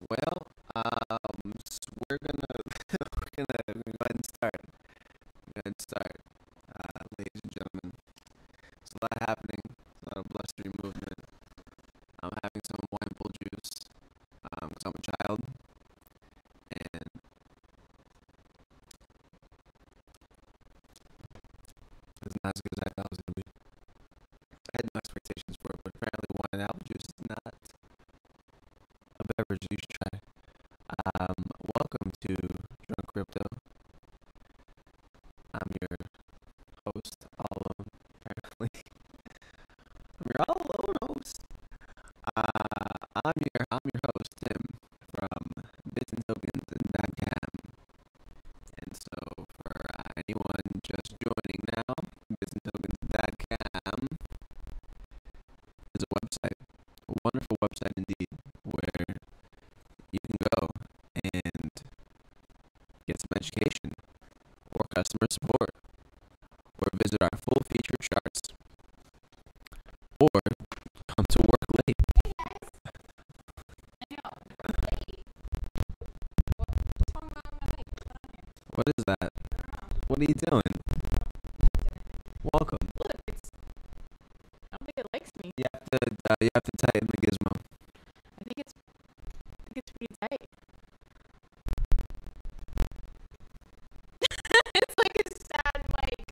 Well, we're gonna we're gonna go ahead and start. Go ahead and start, ladies and gentlemen. There's a lot happening. There's a lot of blustery movement. I'm having some wine bull juice. Cause I'm a child, and it's not as good as I thought it was gonna be. I had no expectations for it, but apparently wine and apple juice is not a beverage you should try. Welcome to Drunk Crypto. I'm your host, all alone, apparently. I'm your all alone host. I'm your host, Tim, from Bits and Tokens and .com. And so, for anyone just joining now, bitsandtokens.com is a website, a wonderful website indeed, where you can go and get some education, or customer support, or visit our full feature charts, or come to work late. Hey guys, I know, I'm late. What's wrong with my leg? What's going on here? What is that? I don't know. What are you doing? I'm not doing it. Welcome. Look, I don't think it likes me. You have to tighten the gizmo. I think it's pretty tight. It's like a sad mic.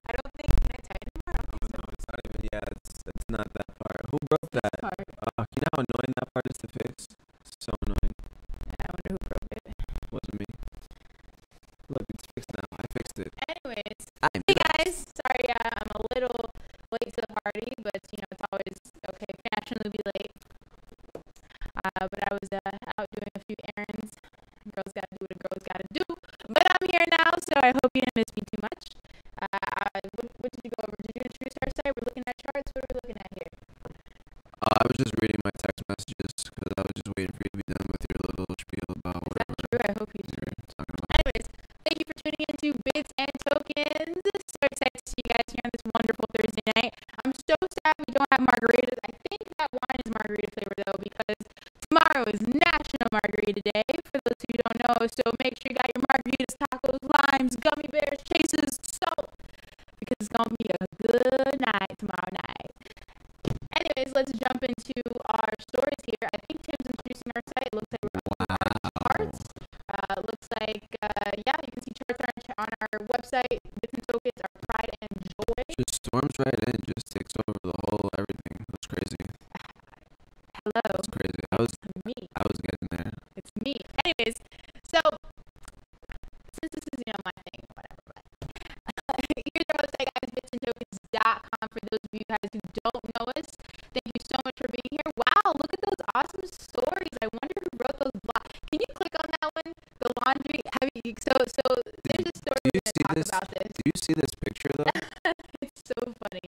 I don't think, can I tighten it more? I don't think No, it's not even. Yeah, it's not that part. Who broke that? so. Hard. You know how annoying that part is to fix. It's so annoying. I wonder who broke it. Wasn't me. Look, it's fixed now. I fixed it. Anyways, I'm hey guys, sorry I'm a little late to the party, but it's always okay, fashionably be late. But I was out doing a few errands. Girls gotta do what a girl's gotta do. But I'm here now, so I hope you didn't miss me too much. What did you go over? Did you introduce our site? We're looking at charts. What are we looking at here? I was just reading my text messages because I was just waiting for you to be done with your little spiel about Is that whatever true? I hope you you were talking about. Anyways, thank you for tuning in to Bits and Tokens. So excited to see you guys here on this wonderful Thursday night. I'm so sad we don't have margaritas. I think that wine is margarita flavor though, because tomorrow is National Margarita Day, for those who don't know. So make sure you got your margaritas, tacos, limes, gummy bears, chases, salt, because it's going to be a good night tomorrow night. Anyways, let's jump into our stories here. I think Tim's introducing our site. It looks like we're on our charts. Looks like, yeah, you can see charts on our website. Bits and Tokens, our pride and joy. Just storms right in, just takes over the whole everything. That's crazy. Hello, That's crazy. I me. was getting there. It's me. Anyways, so since this is my thing, whatever. But here's our website, guys. Bitsandtokens.com. For those of you guys who don't know us, thank you so much for being here. Wow, look at those awesome stories. I wonder who wrote those blogs. Can you click on that one? The laundry. So there's a story Do you we're see gonna this? talk about this. Do you see this picture though? It's so funny.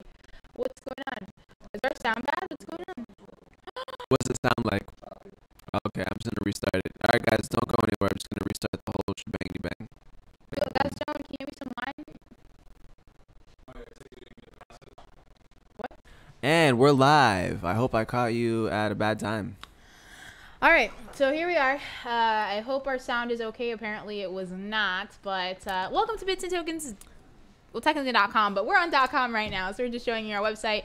What's going on? Is our sound bad? What's going on? What's it sound like? Okay, I'm just gonna restart it. All right, guys, don't go anywhere. I'm just gonna restart the whole shebang bang. Yo, guys, John, can you give me some wine? What? And we're live. I hope I caught you at a bad time. All right, so here we are. I hope our sound is okay. Apparently it was not, but welcome to Bits and Tokens. Well, technically .com, but we're on .com right now, so we're just showing you our website.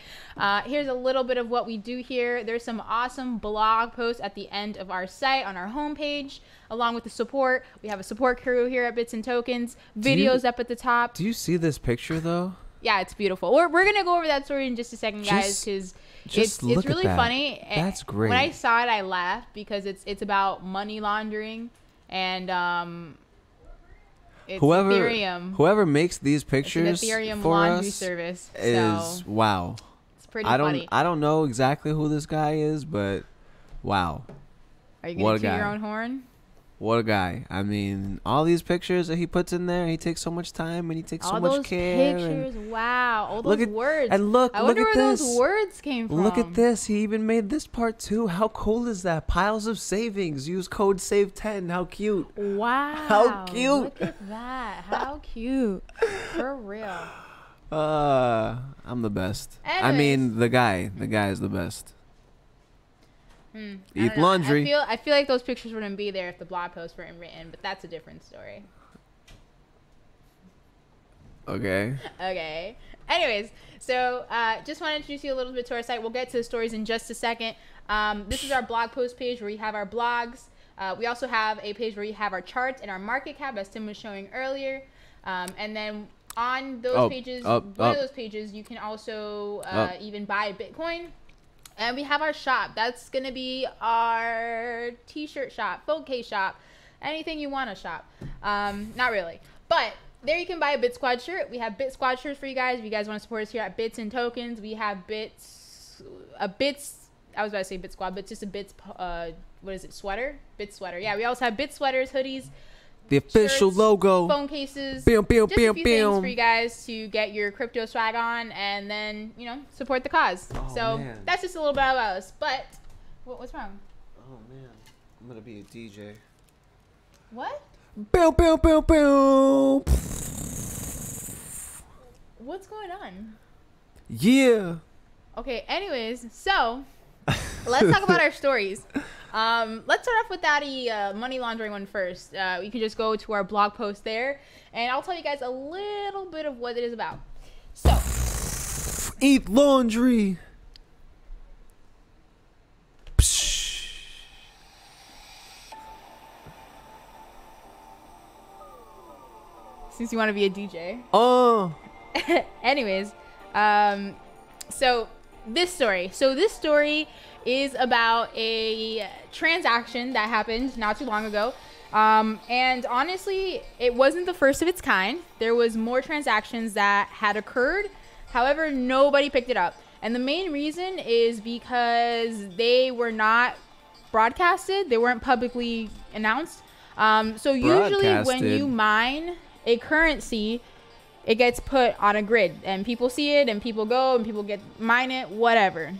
Here's a little bit of what we do here. There's some awesome blog posts at the end of our site on our homepage, along with the support. We have a support crew here at Bits and Tokens. Videos up at the top. Do you see this picture though? Yeah, it's beautiful. We're gonna go over that story in just a second, guys, because it's look at really that. funny. That's great. When I saw it, I laughed because it's about money laundering and it's Ethereum. Whoever makes these It's pictures an Ethereum for laundry us service. is So wow. it's pretty funny. I don't know exactly who this guy is, but wow. Are you what gonna a toot your guy. own horn? What a guy. I mean, all these pictures that he puts in there, he takes so much time and he takes All so much those care. pictures, wow! All Look those at- words. And look I wonder at where this. those words came from. Look at this. He even made this part too. How cool is that? Piles of savings. Use code SAVE10. How cute. Wow! How cute. Look at that! How cute! For real. I'm the best. I mean, the guy is the best. ETH laundry. I feel like those pictures wouldn't be there if the blog posts weren't written, but that's a different story. Okay. Okay. Anyways, so just want to introduce you a little bit to our site. We'll get to the stories in just a second. This is our blog post page where we have our blogs. We also have a page where we have our charts and our market cap, as Tim was showing earlier. And then on those pages, one of those pages, you can also even buy Bitcoin. And we have our shop. That's going to be our t-shirt shop, phone case shop, anything you want to shop. Not really. But there you can buy a Bit Squad shirt. We have Bit Squad shirts for you guys. If you guys want to support us here at Bits and Tokens, we have Bits, I was about to say Bit Squad, but just a Bits, what is it, sweater? Bit sweater. Yeah, we also have Bit sweaters, hoodies, the official shirts, logo, phone cases, just a few things for you guys to get your crypto swag on and then, you know, support the cause. So man, that's just a little bit about us. But what's wrong? Oh man, I'm gonna be a DJ. What? Boom, boom, boom, boom. What's going on? Yeah. Okay, anyways, so let's talk about our stories. Let's start off with that money laundering one first. You can just go to our blog post there, and I'll tell you guys a little bit of what it is about. So, ETH laundry. Since you want to be a DJ. Oh. Anyways, so this story is about a transaction that happened not too long ago. And honestly, it wasn't the first of its kind. There was more transactions that had occurred. However, nobody picked it up. And the main reason is because they were not broadcasted. They weren't publicly announced. So usually when you mine a currency, it gets put on a grid and people see it and people go and people mine it, whatever.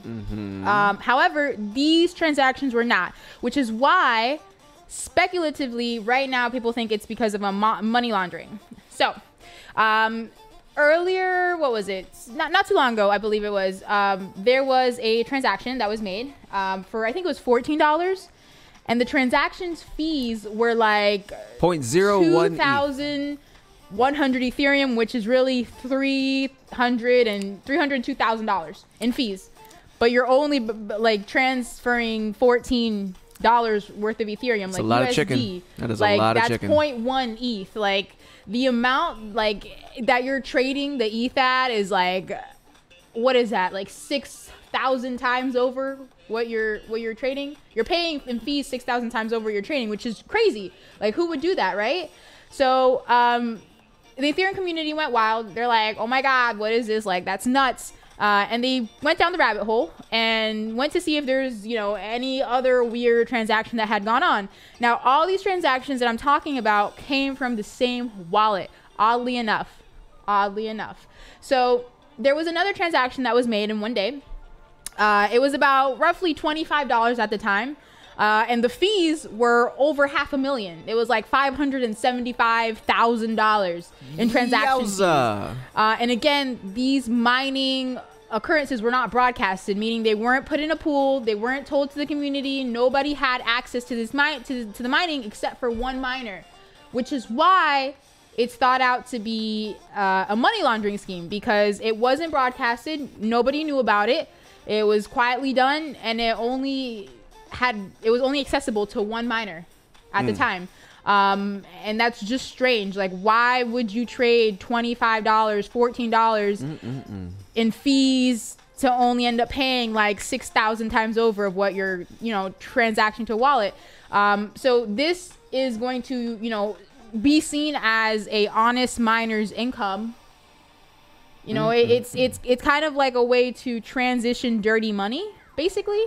However, these transactions were not, which is why speculatively right now people think it's because of a money laundering. So earlier, what was it? Not too long ago, I believe it was, there was a transaction that was made for, I think it was $14. And the transactions fees were like 0.01 2,100 Ethereum, which is really $302,000 in fees. But you're only like transferring $14 worth of Ethereum. That's like a lot USD. of chicken. That is like, a lot of that's chicken. 0.1 ETH. Like the amount like that you're trading the ETH at is like, what is that? Like 6,000 times over what you're trading. You're paying in fees 6,000 times over your trading, which is crazy. Like who would do that, right? So the Ethereum community went wild. They're like, oh my God, what is this? Like, that's nuts. And they went down the rabbit hole and went to see if there's, you know, any other weird transaction that had gone on. Now, all these transactions that I'm talking about came from the same wallet, oddly enough. So there was another transaction that was made in one day. It was about roughly $25 at the time. And the fees were over $500,000. It was like $575,000 in transaction fees. And again, these mining occurrences were not broadcasted, meaning they weren't put in a pool. They weren't told to the community. Nobody had access to this to the mining except for one miner, which is why it's thought out to be a money laundering scheme, because it wasn't broadcasted. Nobody knew about it. It was quietly done, and it was only accessible to one miner at the time. And that's just strange. Like, why would you trade $25, $14 in fees to only end up paying like 6,000 times over of what you're, you know, transacting to a wallet? So this is going to, you know, be seen as a honest miner's income. You know, it's kind of like a way to transition dirty money, basically.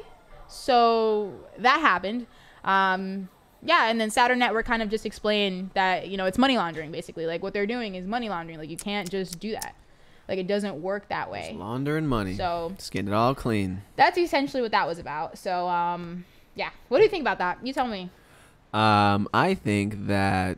So that happened. Yeah, and then Saturn Network kind of just explained that, you know, it's money laundering, basically. Like, what they're doing is money laundering. Like, you can't just do that. Like, it doesn't work that way. It's laundering money. So just getting it all clean. That's essentially what that was about. So, yeah. What do you think about that? You tell me. I think that,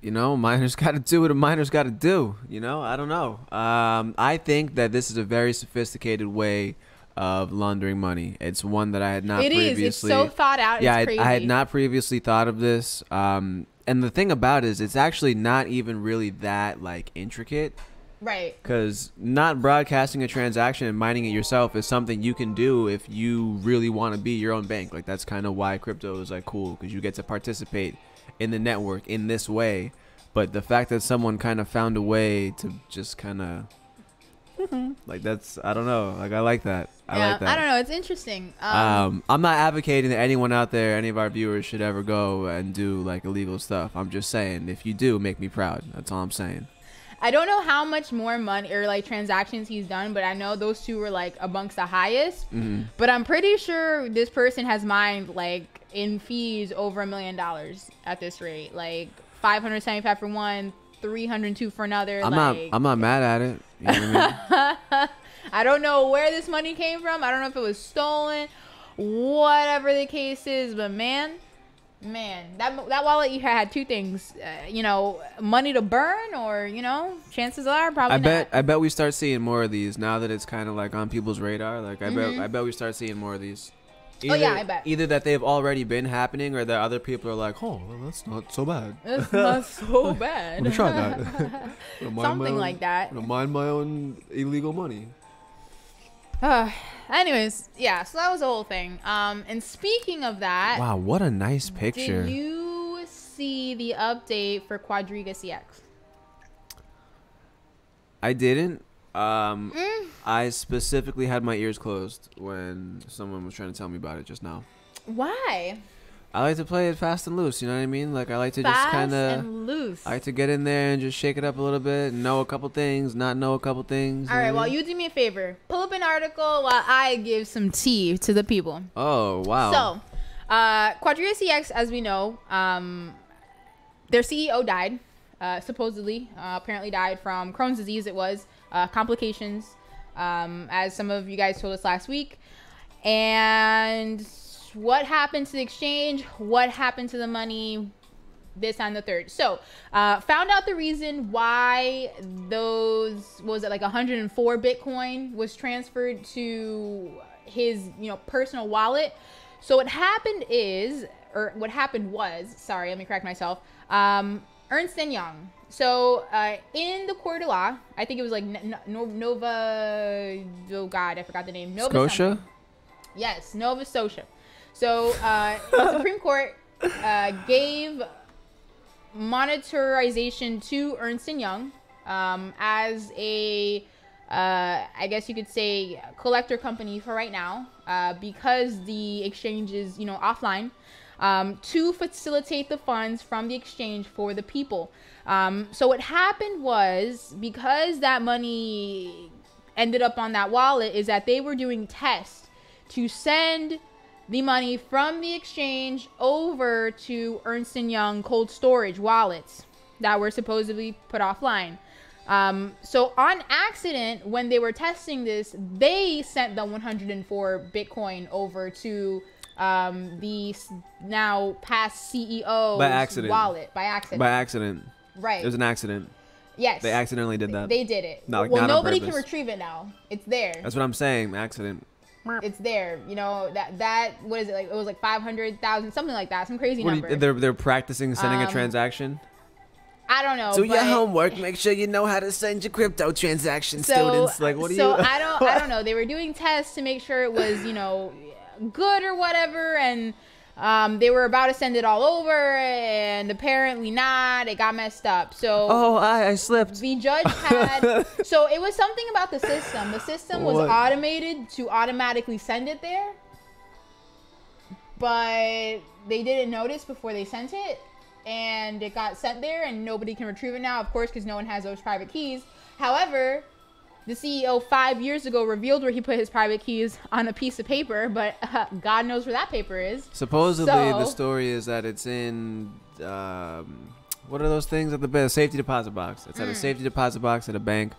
you know, miners got to do what a miner's got to do. You know, I don't know. I think that this is a very sophisticated way of laundering money. It's one that I had not previously. It's so thought out. Yeah, it's crazy. I had not previously thought of this. And the thing about it is, it's actually not even really that like intricate. Right. Because not broadcasting a transaction and mining it yourself is something you can do if you really want to be your own bank. Like, that's kind of why crypto is like cool, because you get to participate in the network in this way. But the fact that someone kind of found a way to just kind of like, that's, I don't know, like, I like that. I like that. I don't know, it's interesting. I'm not advocating that anyone out there, any of our viewers, should ever go and do like illegal stuff. I'm just saying, if you do, make me proud. That's all I'm saying. I don't know how much more money or like transactions he's done, but I know those two were like amongst the highest. But I'm pretty sure this person has mined like in fees over $1 million at this rate. Like 575 for one, 302 for another. I'm not mad at it. You know what I mean? I don't know where this money came from. I don't know if it was stolen, whatever the case is, but man, that wallet you had two things, money to burn, or chances are probably not. I bet we start seeing more of these now that it's kind of like on people's radar. Like I bet we start seeing more of these. I bet Either that they've already been happening, or that other people are like, oh, well, that's not so bad. It's not so bad. Let me try that. Something like that. I'm gonna mind my own illegal money. Anyways, yeah, so that was the whole thing. And speaking of that, wow, what a nice picture. Did you see the update for Quadriga CX? I didn't. I specifically had my ears closed when someone was trying to tell me about it just now. Why? I like to play it fast and loose, you know what I mean? Like, I like to just kind of... Fast and loose. I like to get in there and just shake it up a little bit, know a couple things, not know a couple things. All right, well, you do me a favor. Pull up an article while I give some tea to the people. Oh, wow. So, Quadriga CX, as we know, their CEO died, supposedly. Apparently died from Crohn's disease, it was. Complications, as some of you guys told us last week. And what happened to the exchange? What happened to the money? This and the third. So, found out the reason why those, was it like 104 Bitcoin was transferred to his, personal wallet. So what happened was, sorry, let me correct myself. Ernst & Young. So, in the court of law, I think it was like Nova, oh God, I forgot the name. Nova Scotia? Something. Yes, Nova Scotia. So, the Supreme Court gave monetarization to Ernst & Young as a, I guess you could say, collector company for right now, because the exchange is, offline, to facilitate the funds from the exchange for the people. So what happened was, because that money ended up on that wallet, is that they were doing tests to send the money from the exchange over to Ernst & Young cold storage wallets that were supposedly put offline. So on accident, when they were testing this, they sent the 104 Bitcoin over to the now past CEO's wallet by accident. Right. It was an accident. Yes. They accidentally did that. They did it. Not nobody can retrieve it now. It's there. That's what I'm saying. Accident. It's there. That what is it, like? It was like 500,000, something like that. Some crazy number. They're practicing sending a transaction. I don't know. Do your homework. Make sure you know how to send your crypto transactions, students. Like, what do you? So I don't know. They were doing tests to make sure it was, good or whatever, and they were about to send it all over, and apparently not. It got messed up. So I slipped. The judge had so it was something about the system. The system was automated to automatically send it there, but they didn't notice before they sent it, and it got sent there, and nobody can retrieve it now, of course, because no one has those private keys. However, the CEO 5 years ago revealed where he put his private keys on a piece of paper, but God knows where that paper is. Supposedly, the story is that it's in, what are those things at the bank? Safety deposit box. It's at a safety deposit box at a bank,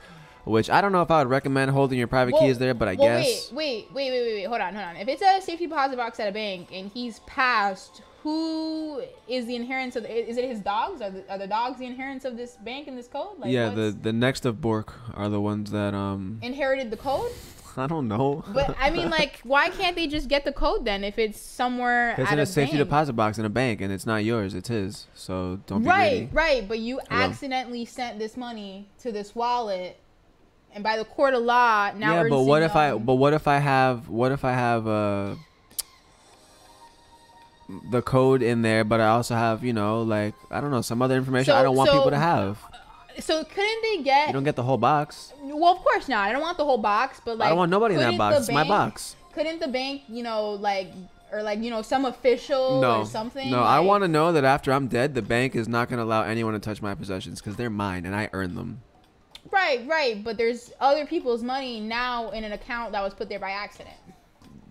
which I don't know if I would recommend holding your private keys there, but I guess. Wait. Hold on. If it's a safety deposit box at a bank and he's passed, who is the inheritance of? Is it his dogs? Are the dogs the inheritance of this bank and this code? Like, yeah, the next of Bork are the ones that inherited the code. I don't know. But I mean, like, why can't they just get the code then if it's somewhere It's at in a safety bank? deposit box in a bank, and it's not yours. It's his. So don't be greedy. Right. But you accidentally sent this money to this wallet, and by the court of law now. Yeah, but what if I? But what if I have? What if I have the code in there, but I also have, you know, like, I don't know, some other information I don't want people to have. So couldn't they get? You don't get the whole box. Well, of course not. I don't want the whole box, but like I don't want nobody in that box. It's my box. Couldn't the bank, you know, like, or like, you know, some official or something? No, like, I want to know that after I'm dead, the bank is not going to allow anyone to touch my possessions because they're mine and I earned them. Right. But there's other people's money now in an account that was put there by accident.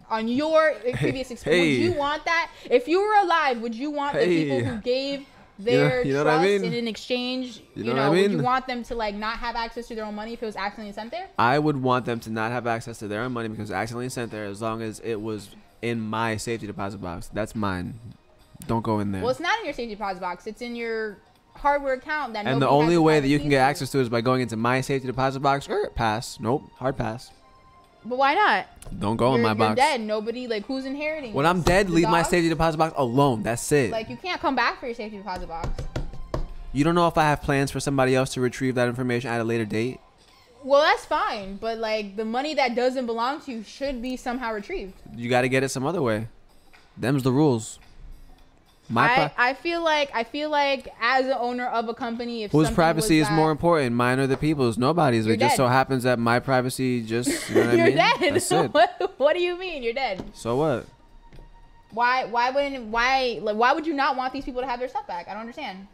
On your previous experience, would you want that? If you were alive, would you want the people who gave their trust in exchange, would you want them to like not have access to their own money if it was accidentally sent there? I would want them to not have access to their own money because it was accidentally sent there, as long as it was in my safety deposit box. That's mine. Don't go in there. Well, it's not in your safety deposit box. It's in your hardware account. And the only way that you can get access to it is by going into my safety deposit box. Pass. Nope. Hard pass. But why not? Don't go in my box. You're dead. Nobody, like, who's inheriting When this? I'm dead, The leave my dogs? safety deposit box alone. That's it. Like, you can't come back for your safety deposit box. You don't know if I have plans for somebody else to retrieve that information at a later date? Well, that's fine. But, like, the money that doesn't belong to you should be somehow retrieved. You got to get it some other way. Them's the rules. I feel like as an owner of a company, if whose privacy is more important, mine or the people's? Nobody's. It just so happens that my privacy just, you know what I mean? You're dead. That's it. What do you mean you're dead? So what? Why would you not want these people to have their stuff back? I don't understand.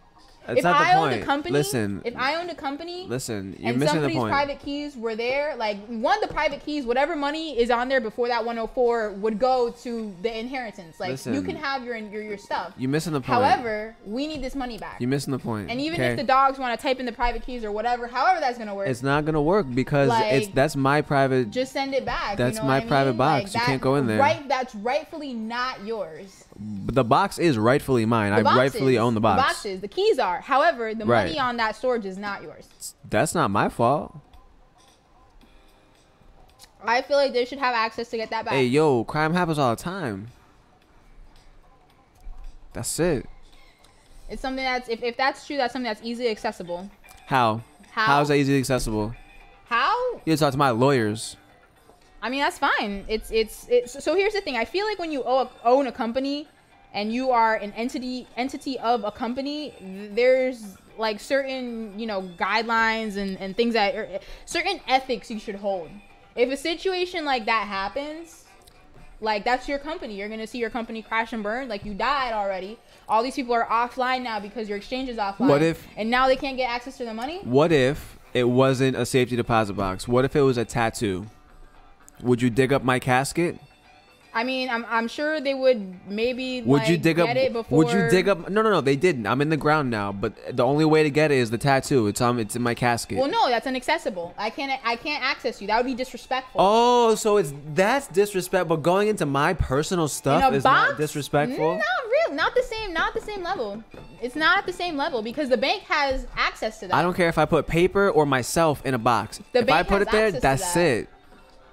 That's if not I the owned point. a company, Listen. If I owned a company, listen, you're and missing the somebody's point. private keys were there, like the private keys, whatever money is on there before that 104 would go to the inheritance. Like you can have your stuff. You're missing the point. However, we need this money back. You're missing the point. And even if the dogs want to type in the private keys or whatever, however that's gonna work, it's not gonna work because that's my private. Just send it back. That's you know my private box. Like you can't go in there. Right, that's rightfully not yours. But the box is rightfully mine. I rightfully own the box. The boxes, the keys are. However, the money on that storage is not yours. That's not my fault. I feel like they should have access to get that back. Hey, yo, crime happens all the time. That's it. It's something that's, if that's true, that's something that's easily accessible. How? How is that easily accessible? How? You talk to my lawyers. I mean, that's fine. It's so here's the thing. I feel like when you own a company and you are an entity of a company, there's like certain, guidelines and things that certain ethics you should hold. If a situation like that happens, like that's your company, you're going to see your company crash and burn. Like you died already. All these people are offline now because your exchange is offline. And now they can't get access to the money? What if it wasn't a safety deposit box? What if it was a tattoo? Would you dig up my casket? I mean, I'm sure they would maybe would you dig get up, it before. Would you dig up? No, they didn't. I'm in the ground now, but the only way to get it is the tattoo. It's in my casket. Well, no, that's inaccessible. I can't access you. That would be disrespectful. Oh, so that's disrespectful. But going into my personal stuff is not disrespectful? Not really. Not the same level. It's not at the same level because the bank has access to that. I don't care if I put paper or myself in a box. If I put it there, that's it.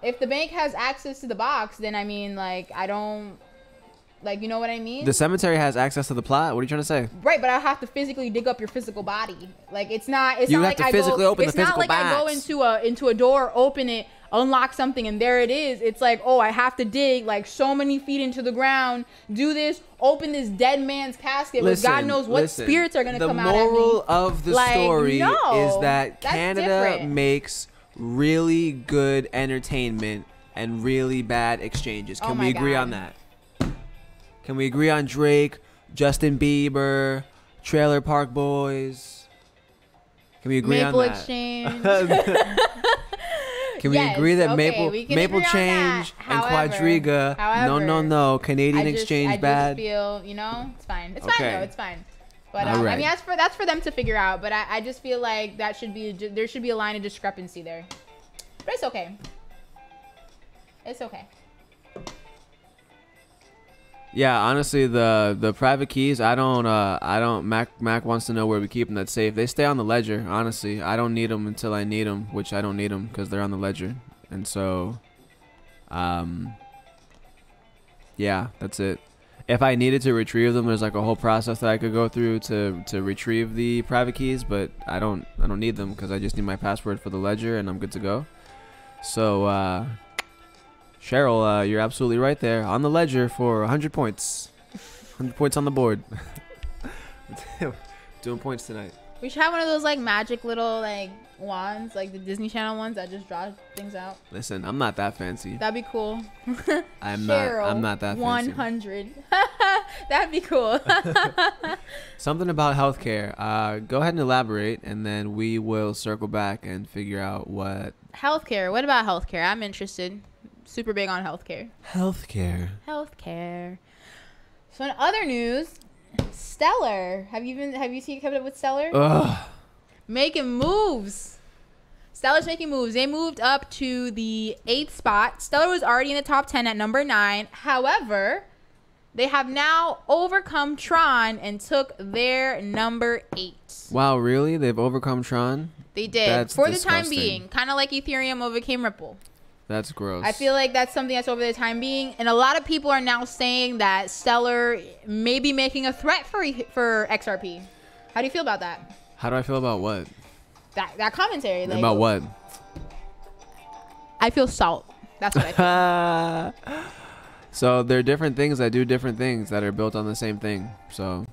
If the bank has access to the box, then I mean, like, I don't, like, you know what I mean? The cemetery has access to the plot. What are you trying to say? Right, but I have to physically dig up your physical body. Like, it's not you not have like to physically open the physical box. It's not like I go into a door, open it, unlock something, and there it is. It's like, oh, I have to dig like so many feet into the ground, do this, open this dead man's casket. Listen, God knows what spirits are gonna come out at me. The moral of the story is that Canada makes really good entertainment and really bad exchanges. Can we agree on that? Can we agree on Drake, Justin Bieber, Trailer Park Boys? Can we agree on that? Maple Exchange. Can we agree that Maple Change and Quadriga? No. Canadian Exchange bad. I just feel, it's fine. It's fine though. It's fine. But I mean, that's for them to figure out. But I just feel like there should be a line of discrepancy there. But it's okay. It's okay. Yeah, honestly, the private keys, I don't. Mac wants to know where we keep them. That's safe. They stay on the ledger. Honestly, I don't need them until I need them, which I don't need them because they're on the ledger. And so, Yeah, that's it. If I needed to retrieve them, there's like a whole process that I could go through to retrieve the private keys, but I don't need them because I just need my password for the ledger and I'm good to go. So Cheryl, you're absolutely right there on the ledger for 100 points. 100 points on the board. Doing points tonight. We should have one of those like magic little like wands, like the Disney Channel ones that just draw things out. Listen, I'm not that fancy. That'd be cool. I'm not that fancy. 100. That'd be cool. Something about healthcare. Go ahead and elaborate, and then we will circle back and figure out what. Healthcare. What about healthcare? I'm interested. Super big on healthcare. Healthcare. So in other news, Stellar. Have you seen kept up with Stellar? Ugh. Making moves. Stellar's making moves. They moved up to the 8th spot. Stellar was already in the top 10 at number 9. However, they have now overcome Tron and took their number 8. Wow, really? They've overcome Tron? They did. That's for disgusting. the time being. Kind of like Ethereum overcame Ripple. That's gross. I feel like that's something that's over the time being. And a lot of people are now saying that Stellar may be making a threat for XRP. How do you feel about that? How do I feel about what? That commentary. Like, about what? I feel salt. That's what I feel. So there are different things that do different things that are built on the same thing. So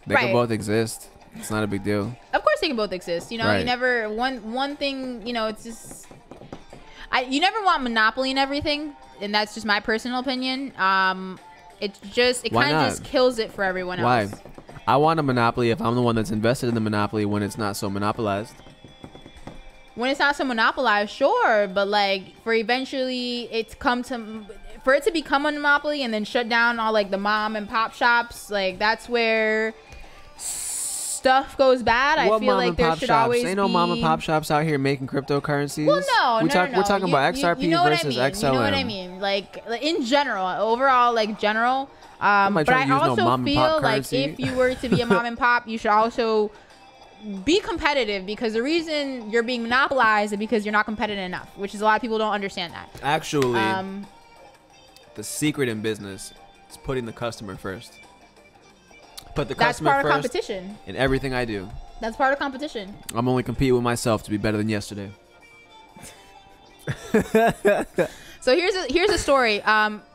they can both exist. It's not a big deal. Of course they can both exist. You know, you never one thing, you know, it's just you never want monopoly in everything, and that's just my personal opinion. It kind of just kills it for everyone else. Why? I want a monopoly if I'm the one that's invested in the monopoly when it's not so monopolized. When it's not so monopolized, sure, but like for it to become a monopoly and then shut down all like the mom and pop shops, like that's where stuff goes bad. I feel like there should always be. Ain't no mom and pop shops out here making cryptocurrencies. Well, no. We're talking about XRP versus XLM. You know what I mean? Like in general, overall, like general. But I also feel like if you were to be a mom and pop, you should also be competitive, because the reason you're being monopolized is because you're not competitive enough, which is a lot of people don't understand that. Actually, the secret in business is putting the customer first. Put the customer first. That's part of competition. In everything I do. That's part of competition. I'm only competing with myself to be better than yesterday. So here's a story.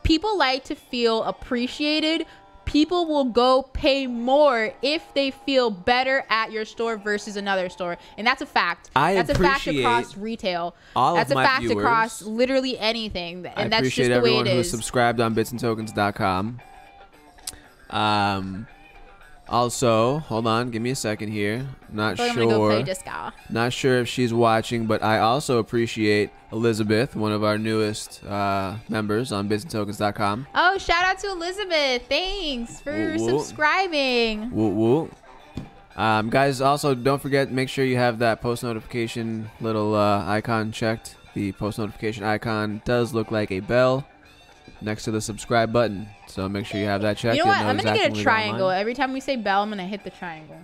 People like to feel appreciated. People will go pay more if they feel better at your store versus another store, and that's a fact. That's a fact across retail. That's a fact across literally anything, and that's just the way it is. I appreciate everyone who's subscribed on bitsandtokens.com. Also, hold on, give me a second here. Not sure if she's watching, but I also appreciate Elizabeth, one of our newest members on bitsandtokens.com. Oh, shout out to Elizabeth. Thanks for subscribing. Guys, also don't forget, make sure you have that post notification little icon checked. The post notification icon does look like a bell next to the subscribe button, so make sure you have that checked. You know what? I'm gonna get a triangle. Every time we say bell, I'm gonna hit the triangle.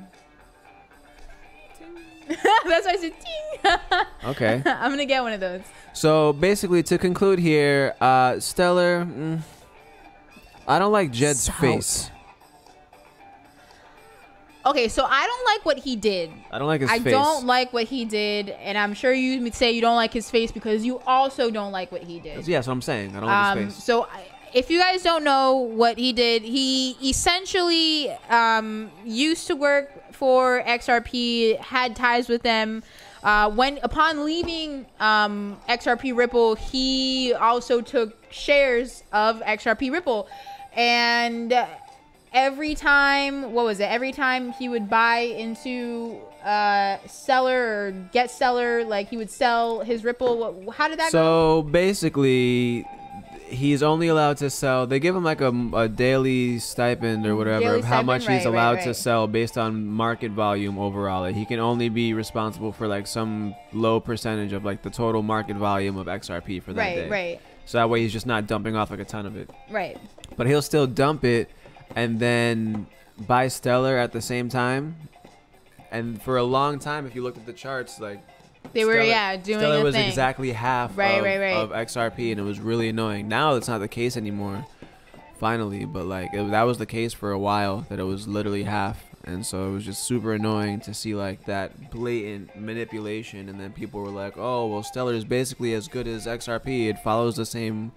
That's why I said ting. Okay. I'm gonna get one of those. So basically, to conclude here, Stellar, I don't like Jed's face. Okay, so I don't like what he did. I don't like his face. I don't like what he did, and I'm sure you would say you don't like his face because you also don't like what he did. Yeah, that's what I'm saying. I don't like his face. So if you guys don't know what he did, he essentially used to work for XRP, had ties with them. Upon leaving XRP Ripple, he also took shares of XRP Ripple, and every time he would buy into Stellar or get Stellar, like he would sell his Ripple. How did that go? So basically, he's only allowed to sell. They give him like a daily stipend or whatever of how much he's allowed to sell based on market volume overall. Like, he can only be responsible for like some low percentage of like the total market volume of XRP for that day. Right. So that way he's just not dumping off like a ton of it. Right. But he'll still dump it and then buy Stellar at the same time. And for a long time, if you looked at the charts, like They were, Stellar, doing Stellar a was thing. exactly half Right. of XRP, and it was really annoying. Now it's not the case anymore, finally, but like that was the case for a while, that it was literally half. And so it was just super annoying to see like that blatant manipulation, and then people were like, oh well, Stellar is basically as good as XRP, it follows the same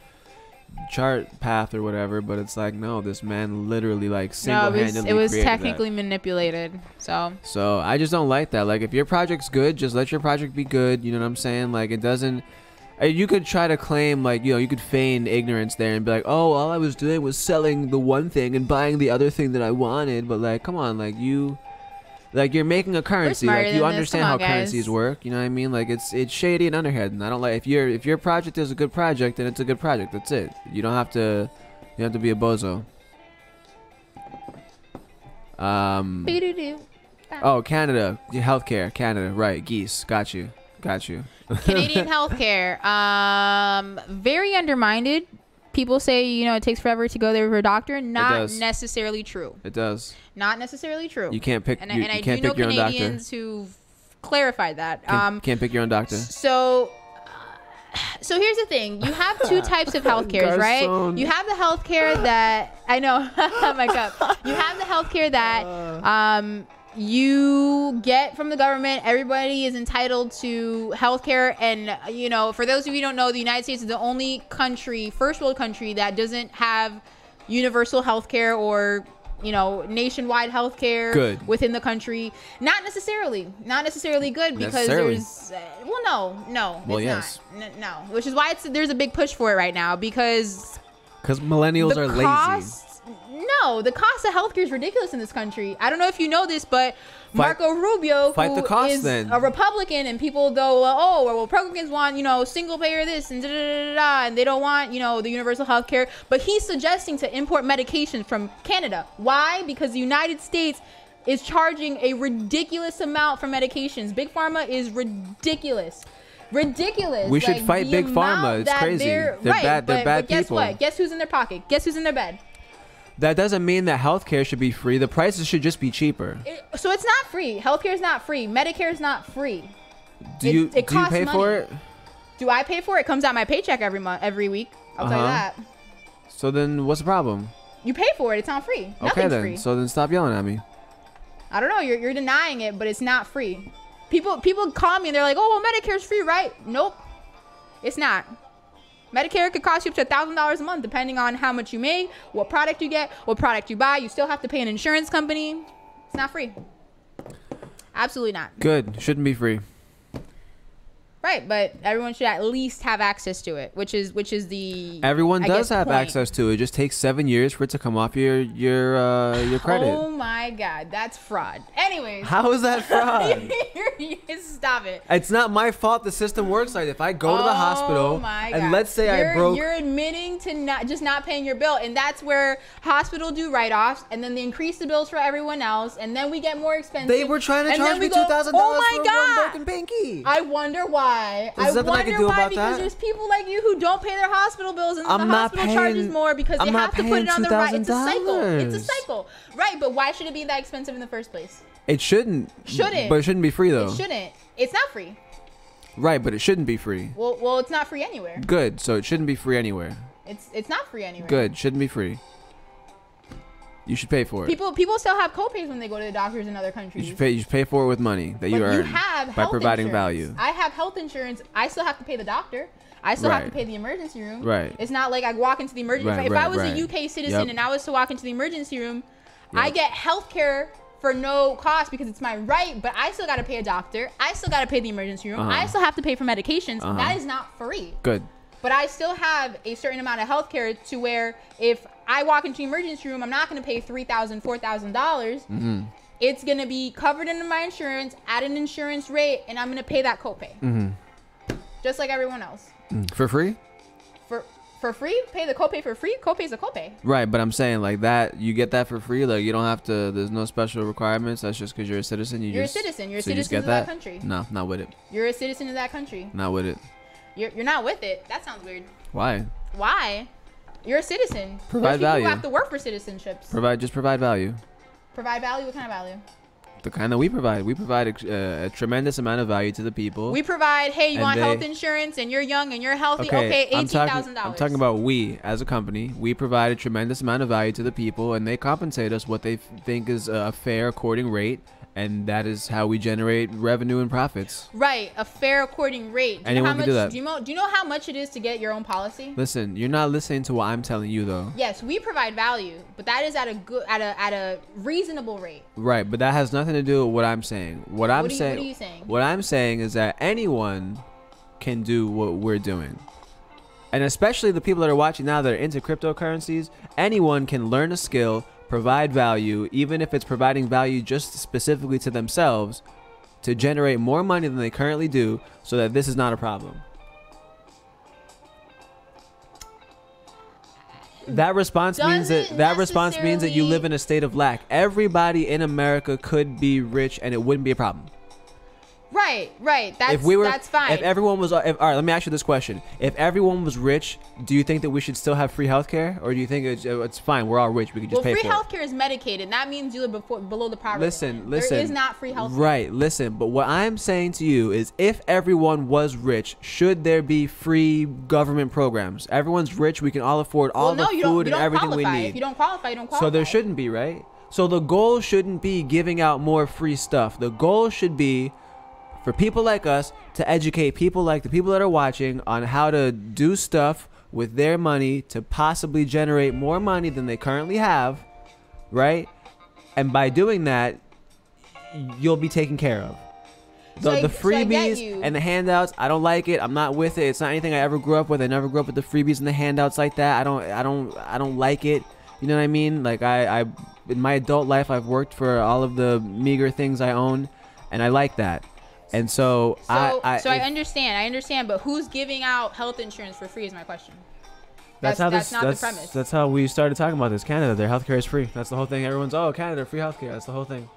chart path or whatever. But it's like, no, this man literally like single-handedly it was created technically that. manipulated. So I just don't like that. Like, if your project's good, just let your project be good, you know what I'm saying? Like, it doesn't, you could try to claim, like, you know, you could feign ignorance there and be like, oh, all I was doing was selling the one thing and buying the other thing that I wanted. But like, come on, like, you're making a currency. Like, you understand how currencies work, you know what I mean? Like, it's shady and underhand, and I don't like, if your project is a good project, then it's a good project. That's it. You don't have to be a bozo. Oh, Canada, healthcare, Canada, right? Geese, got you. Canadian healthcare, very undermined. People say, you know, it takes forever to go there for a doctor. Not necessarily true. It does. Not necessarily true. You can't pick. And you I can't do know pick your own doctor. Canadians who've clarified that. Can't pick your own doctor. So here's the thing. You have two types of healthcare, right? You have the healthcare that I know. My cup. You have the healthcare that you get from the government. Everybody is entitled to healthcare, and you know, for those of you who don't know, the United States is the only country, first world country, that doesn't have universal healthcare or, you know, nationwide healthcare within the country. Not necessarily good, because there's no, which is why there's a big push for it right now, because millennials are lazy. No, the cost of healthcare is ridiculous in this country. I don't know if you know this, but Marco Rubio, who is a Republican, and people go, well, Republicans want, you know, single payer this and and they don't want, you know, the universal healthcare. But he's suggesting to import medications from Canada. Why? Because the United States is charging a ridiculous amount for medications. Big Pharma is ridiculous. We should fight Big Pharma. It's crazy. They're bad. They're bad people. Guess what? Guess who's in their pocket? Guess who's in their bed? That doesn't mean that healthcare should be free. The prices should just be cheaper. So it's not free. Healthcare is not free. Medicare is not free. Do you pay for it? Do I pay for it? It comes out my paycheck every week. I'll tell you that. So then what's the problem? You pay for it. It's not free. Okay, then. Free. So then stop yelling at me. I don't know. You're denying it, but it's not free. People call me and they're like, oh, well, Medicare's free, right? Nope. It's not. Medicare could cost you up to $1,000 a month, depending on how much you make, what product you get, what product you buy. You still have to pay an insurance company. It's not free. Absolutely not. Good. Shouldn't be free. Right, but everyone should at least have access to it, which is the everyone does have access to it. It just takes 7 years for it to come off your credit. Oh my God, that's fraud. Anyways, how is that fraud? Stop it. It's not my fault the system works like that. If I go to the hospital and let's say I broke, you're admitting to not paying your bill, and that's where hospital do write-offs, and then they increase the bills for everyone else, and then we get more expensive. They were trying to charge me $2,000 for one broken pinky. I wonder why. There's nothing I can do about because that. There's people like you who don't pay their hospital bills, and the hospital charges more because they have to put it on the right. It's a cycle. It's a cycle. Right, but why should it be that expensive in the first place? It shouldn't. But it shouldn't be free though. It shouldn't. It's not free. Right, but it shouldn't be free. Well, it's not free anywhere. Good. So it shouldn't be free anywhere. It's not free anywhere. Good. Shouldn't be free. You should pay for it. People still have copays when they go to the doctors in other countries. You should pay for it with money that you earn by providing value. I have health insurance. I still have to pay the doctor. I still have to pay the emergency room. Right. It's not like I walk into the emergency room. If I was a UK citizen and I was to walk into the emergency room, I get health care for no cost because it's my right, but I still got to pay a doctor. I still got to pay the emergency room. I still have to pay for medications. That is not free. Good. But I still have a certain amount of health care to where if I walk into the emergency room, I'm not going to pay $3,000, $4,000. It's going to be covered under my insurance at an insurance rate, and I'm going to pay that copay. Just like everyone else. For free? For free? Pay the copay for free? Copay's a copay. Right, but I'm saying like that, you get that for free. Like you don't have to, there's no special requirements. That's just because you're a citizen. You're a citizen. You're a citizen of that country. No, not with it. You're a citizen of that country. Not with it. You're not with it. That sounds weird. Why? You're a citizen. Provide value. You have to work for citizenships. Just provide value. Provide value? What kind of value? the kind that we provide. We provide a tremendous amount of value to the people. We provide, hey, you want health insurance and you're young and you're healthy? Okay, $18,000. I'm talking about we as a company. We provide a tremendous amount of value to the people, and they compensate us what they think is a fair according rate. And that is how we generate revenue and profits. Right, a fair according rate. Anyone can do that. Do you know how much it is to get your own policy? Listen, you're not listening to what I'm telling you, though. Yes, we provide value, but that is at a reasonable rate. Right, but that has nothing to do with what I'm saying. What are you saying? What I'm saying is that anyone can do what we're doing. And especially the people that are watching now that are into cryptocurrencies, anyone can learn a skill, provide value, even if it's providing value just specifically to themselves, to generate more money than they currently do, so that this is not a problem. That response means that you live in a state of lack. Everybody in America could be rich and it wouldn't be a problem. Right. That's fine. If everyone was, all right, let me ask you this question: if everyone was rich, do you think that we should still have free healthcare, or do you think it's fine? We're all rich. We can just pay for it. Well, free healthcare is medicated. That means you live below the poverty line. Listen. There is not free healthcare. Right. Listen. But what I'm saying to you is, if everyone was rich, should there be free government programs? Everyone's rich. We can all afford all the food and everything we need. If you don't qualify, you don't qualify. So there shouldn't be, right? So the goal shouldn't be giving out more free stuff. The goal should be for people like us to educate people like the people that are watching on how to do stuff with their money to possibly generate more money than they currently have, right? And by doing that, you'll be taken care of. The freebies and the handouts, I don't like it. I'm not with it. It's not anything I ever grew up with. I never grew up with the freebies and the handouts like that. I don't like it. You know what I mean? Like I in my adult life, I've worked for all of the meager things I own, and I like that. And so I understand, but who's giving out health insurance for free is my question. That's not the premise. That's how we started talking about this. Canada, their healthcare is free. That's the whole thing. Everyone's, Canada, free healthcare. That's the whole thing.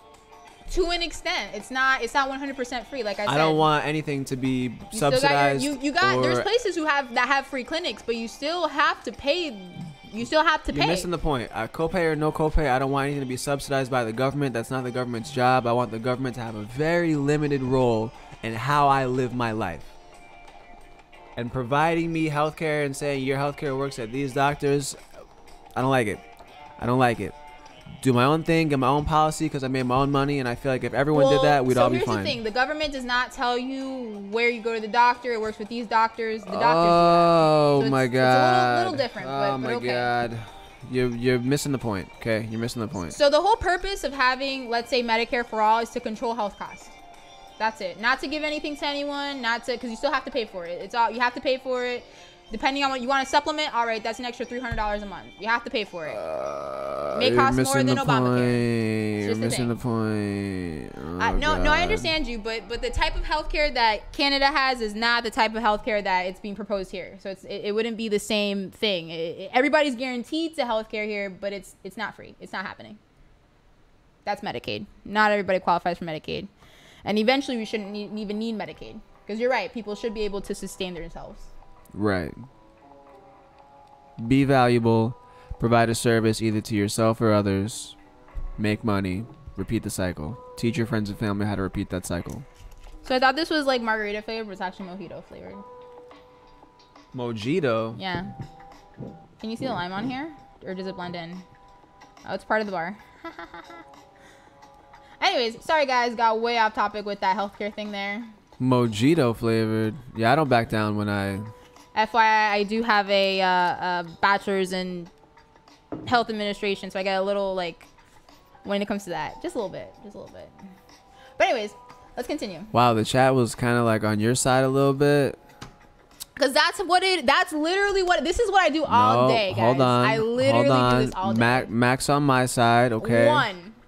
To an extent, it's not 100% free. Like I said, I don't want anything to be subsidized. There's places that have free clinics, but you still have to pay. You're missing the point. Copay or no copay, I don't want anything to be subsidized by the government. That's not the government's job. I want the government to have a very limited role in how I live my life. And providing me healthcare and saying your healthcare works at these doctors, I don't like it. Do my own thing, get my own policy because I made my own money, and I feel like if everyone did that, we'd all be fine. So here's the thing: the government does not tell you where you go to the doctor. It works with these doctors. The doctors. Oh my God! It's a little different. Oh my God! You're missing the point. Okay, you're missing the point. So the whole purpose of having, let's say, Medicare for all is to control health costs. That's it. Not to give anything to anyone. Because you still have to pay for it. You have to pay for it. Depending on what you want to supplement, all right, that's an extra $300 a month. You have to pay for it. It may cost more than Obamacare. You're missing the point. No, I understand you, but the type of healthcare that Canada has is not the type of healthcare that it's being proposed here. So it wouldn't be the same thing. Everybody's guaranteed to healthcare here, but it's not free. It's not happening. That's Medicaid. Not everybody qualifies for Medicaid, and eventually we shouldn't even need Medicaid because you're right. People should be able to sustain themselves. Right. Be valuable, provide a service either to yourself or others, make money, repeat the cycle. Teach your friends and family how to repeat that cycle. So I thought this was like margarita flavored, but it's actually mojito flavored. Mojito? Yeah. Can you see the lime on here? Or does it blend in? Oh, it's part of the bar. Anyways, sorry guys, got way off topic with that healthcare thing there. Mojito flavored. Yeah, I don't back down when I... FYI, I do have a bachelor's in health administration, so I get a little, like, when it comes to that. Just a little bit. But anyways, let's continue. Wow, the chat was kind of, like, on your side a little bit. Because that's literally this is what I do all day, guys. Hold on. I literally do this all day. Max on my side, okay?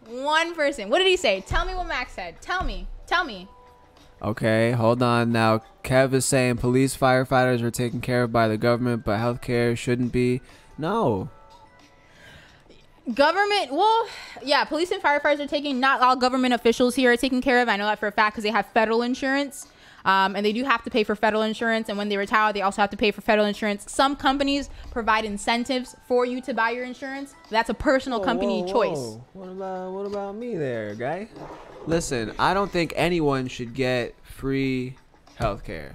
One person. What did he say? Tell me what Max said. Tell me. Okay, hold on. Now, Kev is saying police, firefighters are taken care of by the government, but healthcare shouldn't be. No. Government, well, yeah, police and firefighters are taking, not all government officials here are taken care of. I know that for a fact because they have federal insurance. And they do have to pay for federal insurance. And when they retire, they also have to pay for federal insurance. Some companies provide incentives for you to buy your insurance. That's a personal company choice. What about me there, guy? Listen, I don't think anyone should get free healthcare.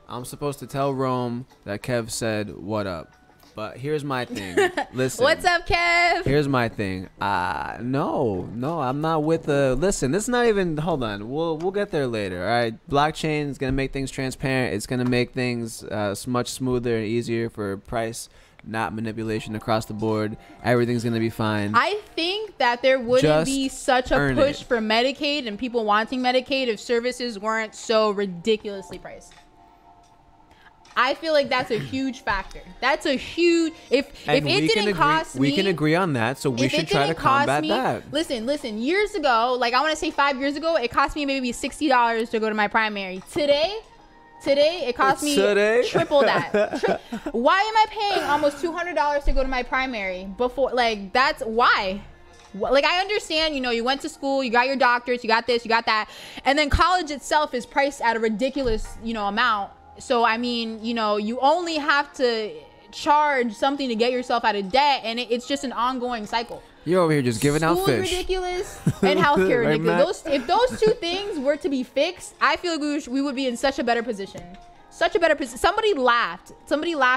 I'm supposed to tell Rome that Kev said what up. But here's my thing. Listen. What's up, Kev? Here's my thing. No, I'm not with the. Listen, this is not even. Hold on. We'll get there later. All right. Blockchain is gonna make things transparent. It's gonna make things much smoother and easier for price, not manipulation across the board. Everything's gonna be fine. I think that there wouldn't be such a push for Medicaid and people wanting Medicaid if services weren't so ridiculously priced. I feel like that's a huge factor. That's a huge. If it didn't cost me, we can agree on that. So we should try to combat that. Listen. Years ago, like I want to say 5 years ago, it cost me maybe $60 to go to my primary. Today it cost me triple that. Why am I paying almost $200 to go to my primary before? Like that's why. Like I understand, you went to school, you got your doctorates, you got this, you got that, and then college itself is priced at a ridiculous, amount. So, I mean, you only have to charge something to get yourself out of debt, and it's just an ongoing cycle. You're over here just giving out fish. School ridiculous and healthcare ridiculous. If those two things were to be fixed, I feel like we would be in such a better position. Such a better position. Somebody laughed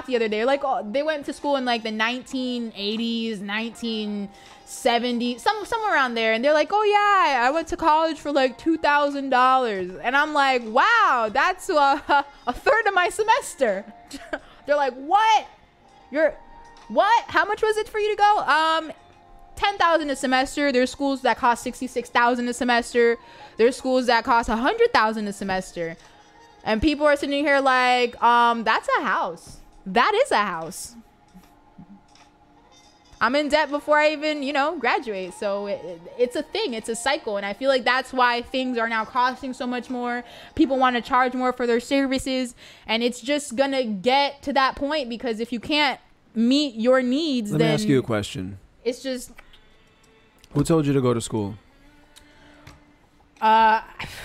the other day. Like, oh, they went to school in like the 1980s, 1970s, somewhere around there. And they're like, oh yeah, I went to college for like $2,000. And I'm like, wow, that's a third of my semester. They're like, what? How much was it for you to go? $10,000 a semester. There's schools that cost $66,000 a semester. There's schools that cost $100,000 a semester. And people are sitting here like, that's a house. That is a house. I'm in debt before I even, graduate. So it's a thing. It's a cycle. And I feel like that's why things are now costing so much more. People want to charge more for their services. And it's just going to get to that point because if you can't meet your needs, then... Let me ask you a question. It's just... Who told you to go to school?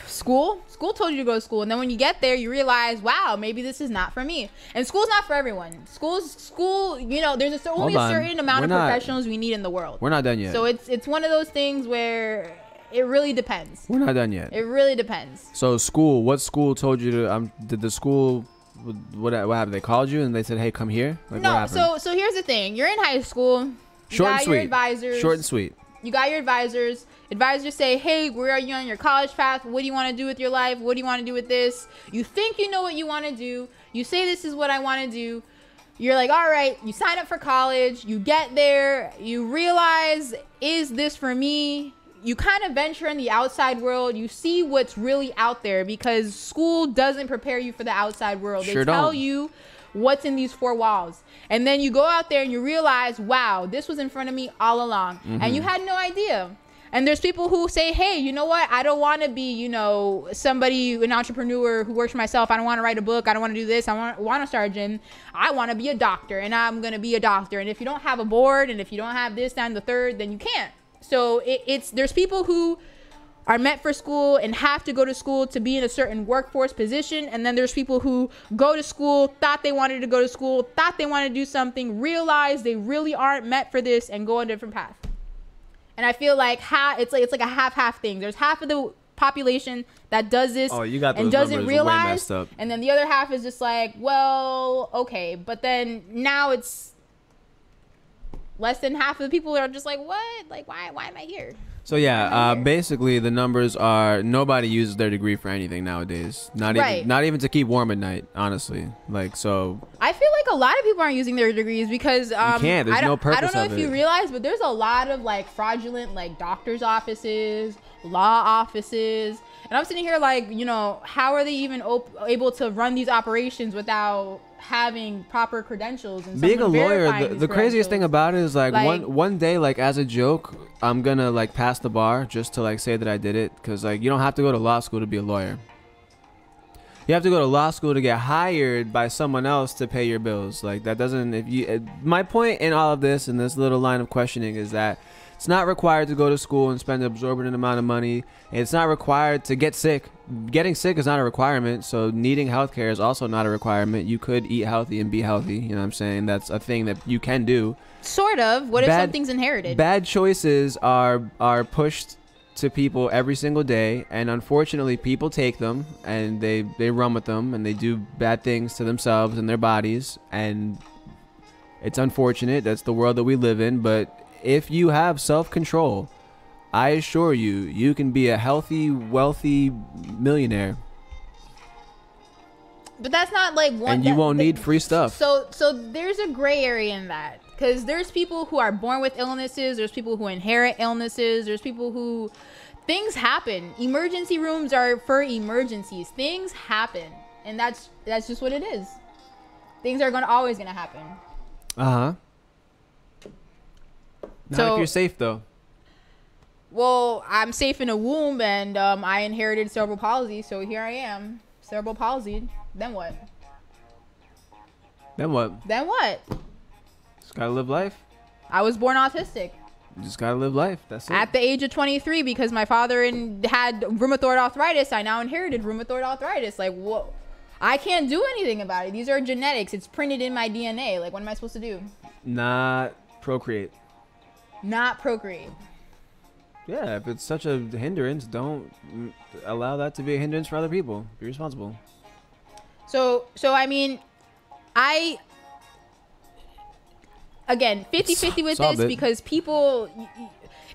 School told you to go to school, and then when you get there you realize, wow, maybe this is not for me. And school's not for everyone. School, there's only a certain amount of professionals we need in the world. We're not done yet. So it's one of those things where it really depends. We're not done yet. It really depends. So what school told you to did the school, what happened? They called you and they said, hey, come here? Like, no, so here's the thing. You're in high school. Short and sweet. Short and sweet. You got your advisors. Advisors say, hey, where are you on your college path? What do you want to do with your life? What do you want to do with this? You think you know what you want to do. You say, this is what I want to do. You're like, all right, you sign up for college. You get there. You realize, is this for me? You kind of venture in the outside world. You see what's really out there because school doesn't prepare you for the outside world. They tell you what's in these four walls. And then you go out there and you realize, wow, this was in front of me all along. Mm-hmm. And you had no idea. And there's people who say, hey, you know what? I don't want to be, an entrepreneur who works for myself. I don't want to write a book. I don't want to do this. I want to start a gym. I want to be a doctor, and I'm going to be a doctor. And if you don't have a board, and if you don't have this, that, and the third, then you can't. So there's people who are meant for school and have to go to school to be in a certain workforce position. And then there's people who go to school, thought they wanted to go to school, thought they wanted to do something, realize they really aren't meant for this, and go on a different path. And I feel like it's like a half thing. There's half of the population that does this and doesn't realize, and then the other half is just like, well, okay. But then now it's less than half of the people are just like, what? Like, why am I here? So yeah, basically the numbers are nobody uses their degree for anything nowadays. Not even to keep warm at night, honestly. Like, so I feel like a lot of people aren't using their degrees because you can't. There's no purpose. I don't know if you realize, but there's a lot of like fraudulent like doctors' offices, law offices, and I'm sitting here like, how are they even able to run these operations without having proper credentials? And being a lawyer, the craziest thing about it is like one day, like as a joke, I'm gonna like pass the bar just to like say that I did it, because like you don't have to go to law school to be a lawyer. You have to go to law school to get hired by someone else to pay your bills. Like that doesn't. If you, my point in all of this, in this little line of questioning, is that it's not required to go to school and spend an exorbitant amount of money. It's not required to get sick. Getting sick is not a requirement. So needing healthcare is also not a requirement. You could eat healthy and be healthy. You know what I'm saying? That's a thing that you can do. Sort of. What if something's inherited? Bad choices are pushed to people every single day, and unfortunately people take them and they run with them and they do bad things to themselves and their bodies, and it's unfortunate. That's the world that we live in. But if you have self-control, I assure you, you can be a healthy, wealthy millionaire. But that's not like one. And you won't need free stuff. So there's a gray area in that, because there's people who are born with illnesses. There's people who inherit illnesses. There's people who things happen. Emergency rooms are for emergencies. Things happen, and that's just what it is. Things are always gonna happen. Not if you're safe though. Well, I'm safe in a womb, and I inherited cerebral palsy, so here I am, cerebral palsy. Then what? Then what? Then what? Just gotta live life. I was born autistic. You just gotta live life. That's it. At the age of 23, because my father had rheumatoid arthritis, I now inherited rheumatoid arthritis. Like, what? I can't do anything about it. These are genetics. It's printed in my DNA. Like, what am I supposed to do? Not procreate. Not procreate. Yeah, if it's such a hindrance, don't allow that to be a hindrance for other people. Be responsible. So I mean, again, 50-50 with this, because people,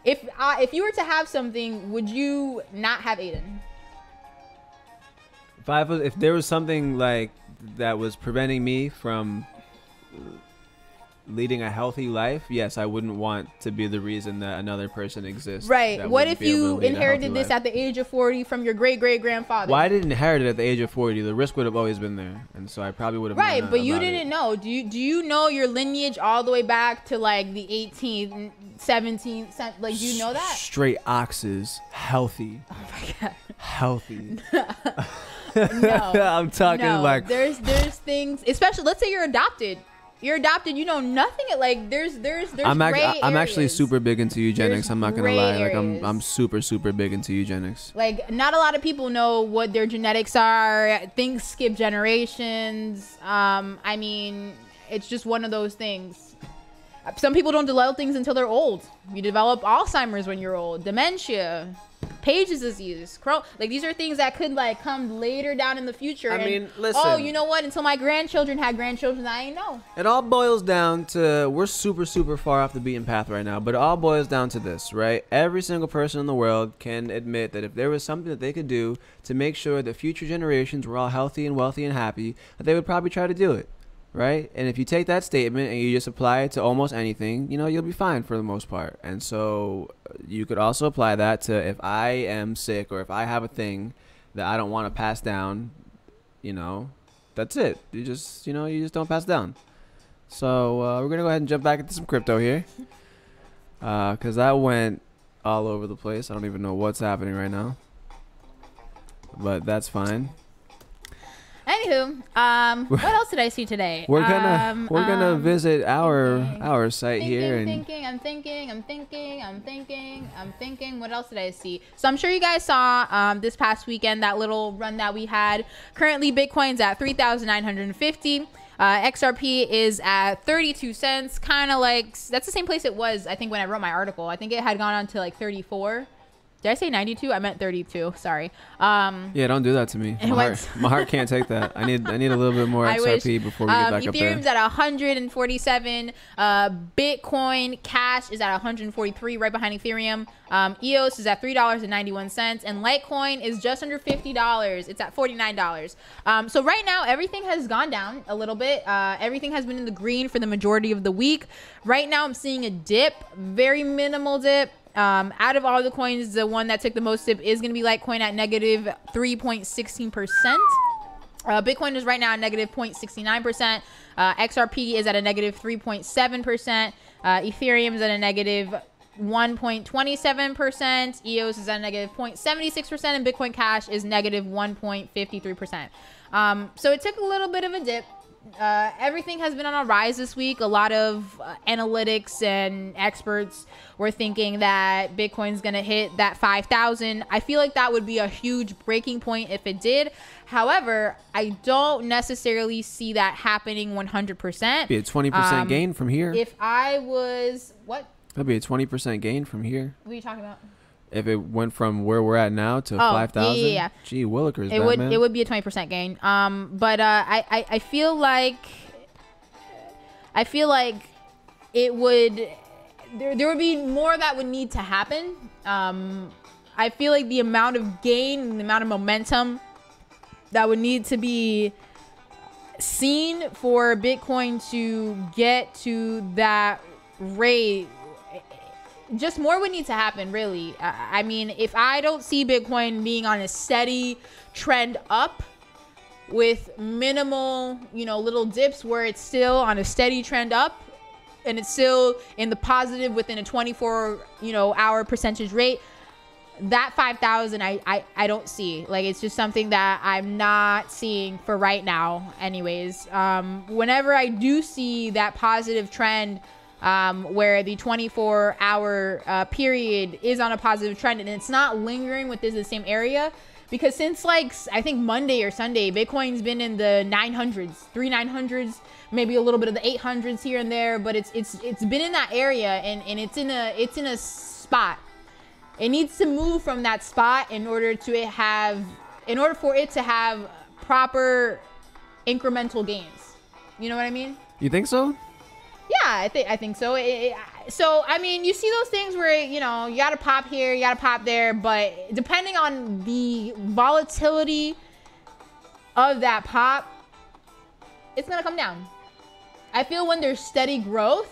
if you were to have something, would you not have Aiden? If there was something like that was preventing me from leading a healthy life, yes, I wouldn't want to be the reason that another person exists. Right. What if you inherited this at the age of 40 from your great-great-grandfather? Well, I didn't inherit it at the age of 40. The risk would have always been there, and so I probably would have. Right, but you didn't know. Do you know your lineage all the way back to like the 18th, 17th? Like, do you know that? Straight oxes, healthy. Oh my god. Healthy. No, I'm talking like there's things, especially let's say you're adopted. You're adopted, you know nothing. Like there's I'm I'm actually super big into eugenics. I'm not gonna lie. Like areas. I'm super big into eugenics. Like, not a lot of people know what their genetics are. Things skip generations. I mean, it's just one of those things. Some people don't develop things until they're old. You develop Alzheimer's when you're old, dementia, Page's disease, like these are things that could like come later down in the future. I mean, listen. Oh, you know what? Until my grandchildren had grandchildren, I ain't know. It all boils down to, we're super far off the beaten path right now, but it all boils down to this, right? Every single person in the world can admit that if there was something that they could do to make sure that future generations were all healthy and wealthy and happy, that they would probably try to do it. Right? And if you take that statement and you just apply it to almost anything, you know, you'll be fine for the most part. And so you could also apply that to, if I am sick or if I have a thing that I don't want to pass down, you know, that's it. You just don't pass down. So we're going to go ahead and jump back into some crypto here. Because that went all over the place. I don't even know what's happening right now. But that's fine. Anywho, what else did I see today? We're gonna visit our site here. I'm thinking. What else did I see? So I'm sure you guys saw this past weekend that little run that we had. Currently, Bitcoin's at 3,950. XRP is at 32 cents. Kind of like, that's the same place it was, I think, when I wrote my article. I think it had gone on to like 34. Did I say 92? I meant 32. Sorry. Yeah, don't do that to me. My heart can't take that. I need a little bit more XRP before we get back up there. Ethereum's at 147. Bitcoin Cash is at 143, right behind Ethereum. EOS is at $3.91, and Litecoin is just under $50. It's at $49. So right now everything has gone down a little bit. Everything has been in the green for the majority of the week. Right now I'm seeing a dip, very minimal dip. Out of all the coins, the one that took the most dip is going to be Litecoin at negative 3.16%. Bitcoin is right now at negative 0.69%. XRP is at a negative 3.7%. Ethereum is at a negative 1.27%. EOS is at a negative 0.76%, and Bitcoin Cash is negative 1.53%. So it took a little bit of a dip. Everything has been on a rise this week. A lot of analytics and experts were thinking that Bitcoin's going to hit that 5,000. I feel like that would be a huge breaking point if it did. However, I don't necessarily see that happening 100%. Be a 20% gain from here. If I was... What? That'd be a 20% gain from here. What are you talking about? If it went from where we're at now to 5,000, yeah. Gee willikers, it would be a 20% gain. But I feel like it would there would be more that would need to happen. I feel like the amount of gain, the amount of momentum that would need to be seen for Bitcoin to get to that rate. Just more would need to happen, really. I mean, if I don't see Bitcoin being on a steady trend up with minimal, little dips where it's still on a steady trend up and it's still in the positive within a 24, hour percentage rate, that 5,000, I don't see. Like, it's just something that I'm not seeing for right now anyways. Whenever I do see that positive trend, where the 24-hour period is on a positive trend and it's not lingering within the same area, because since I think Monday or Sunday, Bitcoin's been in the 900s, 900s, maybe a little bit of the 800s here and there, but it's been in that area and it's in a spot. It needs to move from that spot in order for it to have proper incremental gains. You know what I mean? You think so? Yeah, I think so. So, I mean, you see those things where, you got to pop here, you got to pop there. But depending on the volatility of that pop, it's going to come down. I feel when there's steady growth,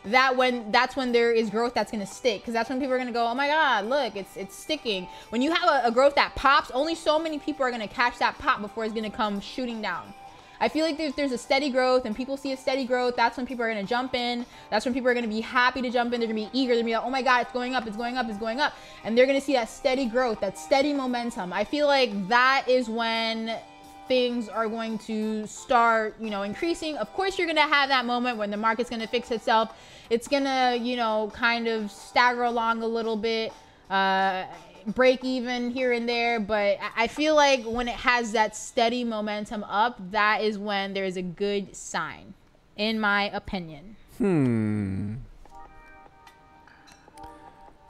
that's when there is growth that's going to stick. Because that's when people are going to go, oh, my God, look, it's sticking. When you have a growth that pops, only so many people are going to catch that pop before it's going to come shooting down. I feel like there's a steady growth and people see a steady growth. That's when people are going to jump in. That's when people are going to be happy to jump in. They're going to be eager. They're going to be like, oh my God, it's going up, it's going up, it's going up. And they're going to see that steady growth, that steady momentum. I feel like that is when things are going to start, increasing. Of course, you're going to have that moment when the market's going to fix itself. It's going to, kind of stagger along a little bit. Break even here and there, but I feel like when it has that steady momentum up, that is when there's a good sign, in my opinion.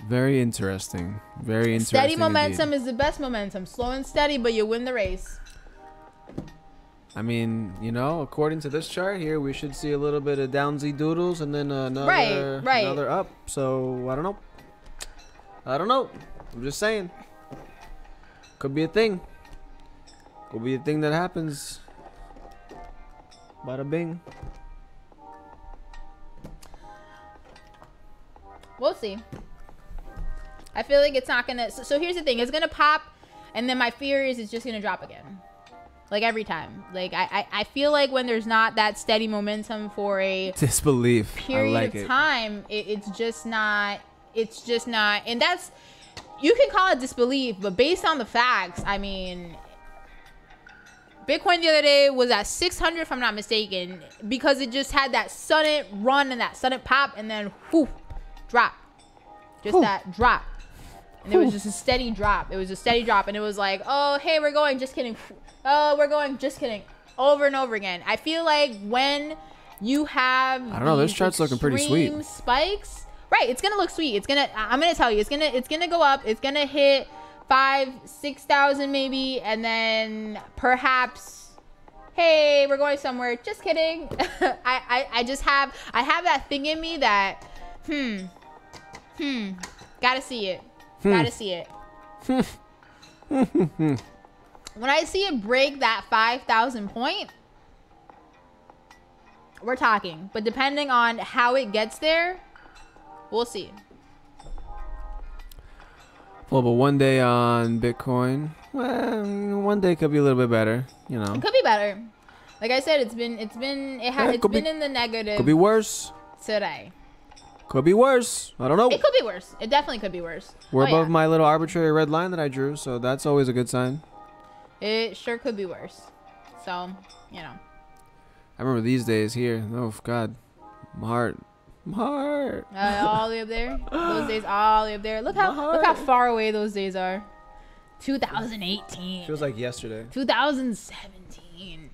Very interesting. Very interesting. Steady momentum indeed. is the best momentum. Slow and steady, but you win the race. I mean, according to this chart here, we should see a little bit of downsy doodles and then another up. So I don't know. I'm just saying. Could be a thing. Could be a thing that happens. Bada bing. We'll see. I feel like it's not gonna. So here's the thing. It's gonna pop, and then my fear is it's just gonna drop again. Like every time. Like I feel like when there's not that steady momentum for a disbelief period of time, it's just not. And that's. You can call it disbelief, but based on the facts, I mean, Bitcoin the other day was at 600, if I'm not mistaken, because it just had that sudden run and that sudden pop, and then whoo, drop. Just that drop. And it was just a steady drop. It was a steady drop, and it was like, oh, hey, we're going, just kidding. Oh, we're going, just kidding. Over and over again. I feel like when you have I don't know, this chart's looking pretty sweet. Spikes. Right, it's gonna look sweet. I'm gonna tell you, it's gonna go up. It's gonna hit 5,000-6,000 maybe, and then perhaps, hey, we're going somewhere. Just kidding. I have that thing in me that, gotta see it. Gotta see it. When I see it break that 5,000 point, we're talking. But depending on how it gets there, we'll see. Well, but one day on Bitcoin, well, one day could be a little bit better, It could be better. Like I said, it's been in the negative. Could be worse Today. Could be worse. I don't know. It could be worse. It definitely could be worse. We're above my little arbitrary red line that I drew, so that's always a good sign. It sure could be worse. So, you know. I remember these days here. Oh God, my heart. All the way up there. Those days, all the way up there. Look how far away those days are. 2018. Feels like yesterday. 2017.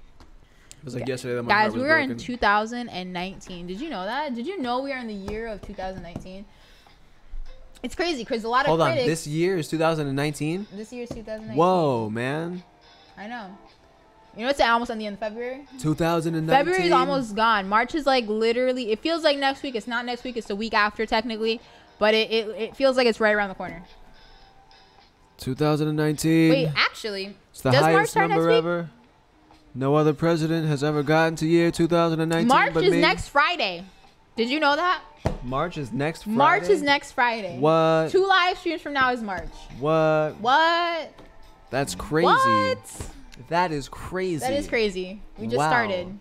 It was like yesterday that my Guys, heart was we are broken. in 2019. Did you know that? Did you know we are in the year of 2019? It's crazy because a lot of Hold on, critics. this year is 2019. This year is 2019. Whoa, man. I know. You know, it's almost on the end of February. 2019. February is almost gone. March is like literally. It feels like next week. It's not next week. It's the week after technically, but it feels like it's right around the corner. 2019. Wait, actually, It's the does March highest start number next week? ever. No other president has ever gotten to year 2019. March but is me. next Friday. Did you know that? March is next Friday. March is next Friday. What? 2 live streams from now is March. What? What? That's crazy. What? That is crazy. That is crazy. We just Wow. started.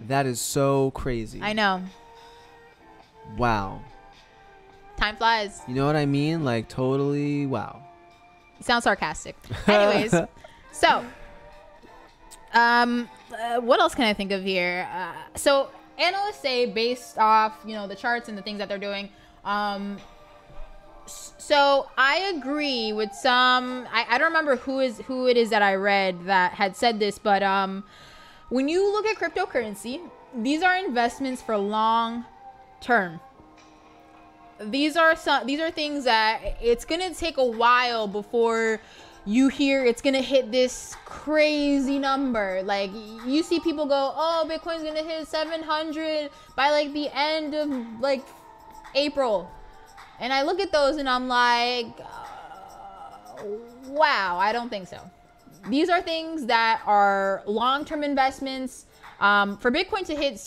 That is so crazy. I know. Wow. Time flies. You know what I mean? Like totally. Wow. You sound sarcastic. Anyways, so what else can I think of here? So analysts say based off, you know, the charts and the things that they're doing. So I agree with some. I don't remember who it is that I read that had said this, but when you look at cryptocurrency, these are investments for long term. These are things that it's gonna take a while before you hear it's gonna hit this crazy number. Like you see people go, oh, Bitcoin's gonna hit 700 by like the end of like April, and I look at those and I'm like, wow, I don't think so. These are things that are long-term investments. For Bitcoin to hit,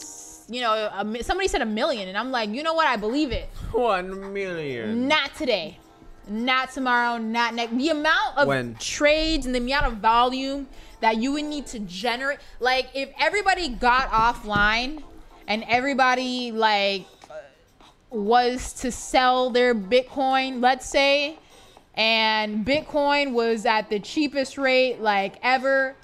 you know, somebody said 1 million, and I'm like, you know what? I believe it. 1 million. Not today, not tomorrow, not next. The amount of trades and the amount of volume that you would need to generate, like if everybody got offline and everybody like was to sell their Bitcoin, let's say, and Bitcoin was at the cheapest rate like ever,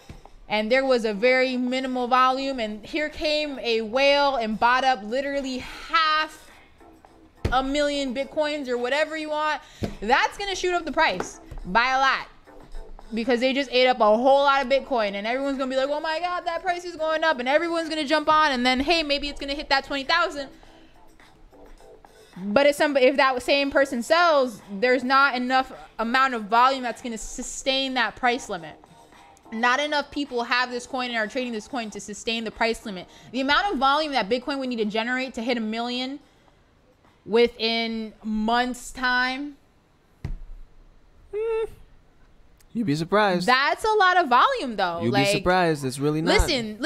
and there was a very minimal volume, and here came a whale and bought up literally 500,000 Bitcoins or whatever you want, that's gonna shoot up the price by a lot because they just ate up a whole lot of Bitcoin, and everyone's gonna be like, oh my god, that price is going up, and everyone's gonna jump on, and then hey, maybe it's gonna hit that 20,000. But if that same person sells, there's not enough amount of volume that's gonna sustain that price limit. Not enough people have this coin and are trading this coin to sustain the price limit. The amount of volume that Bitcoin would need to generate to hit 1 million within months' time. You'd be surprised. That's a lot of volume, though. You'd be surprised. It's really not. Listen.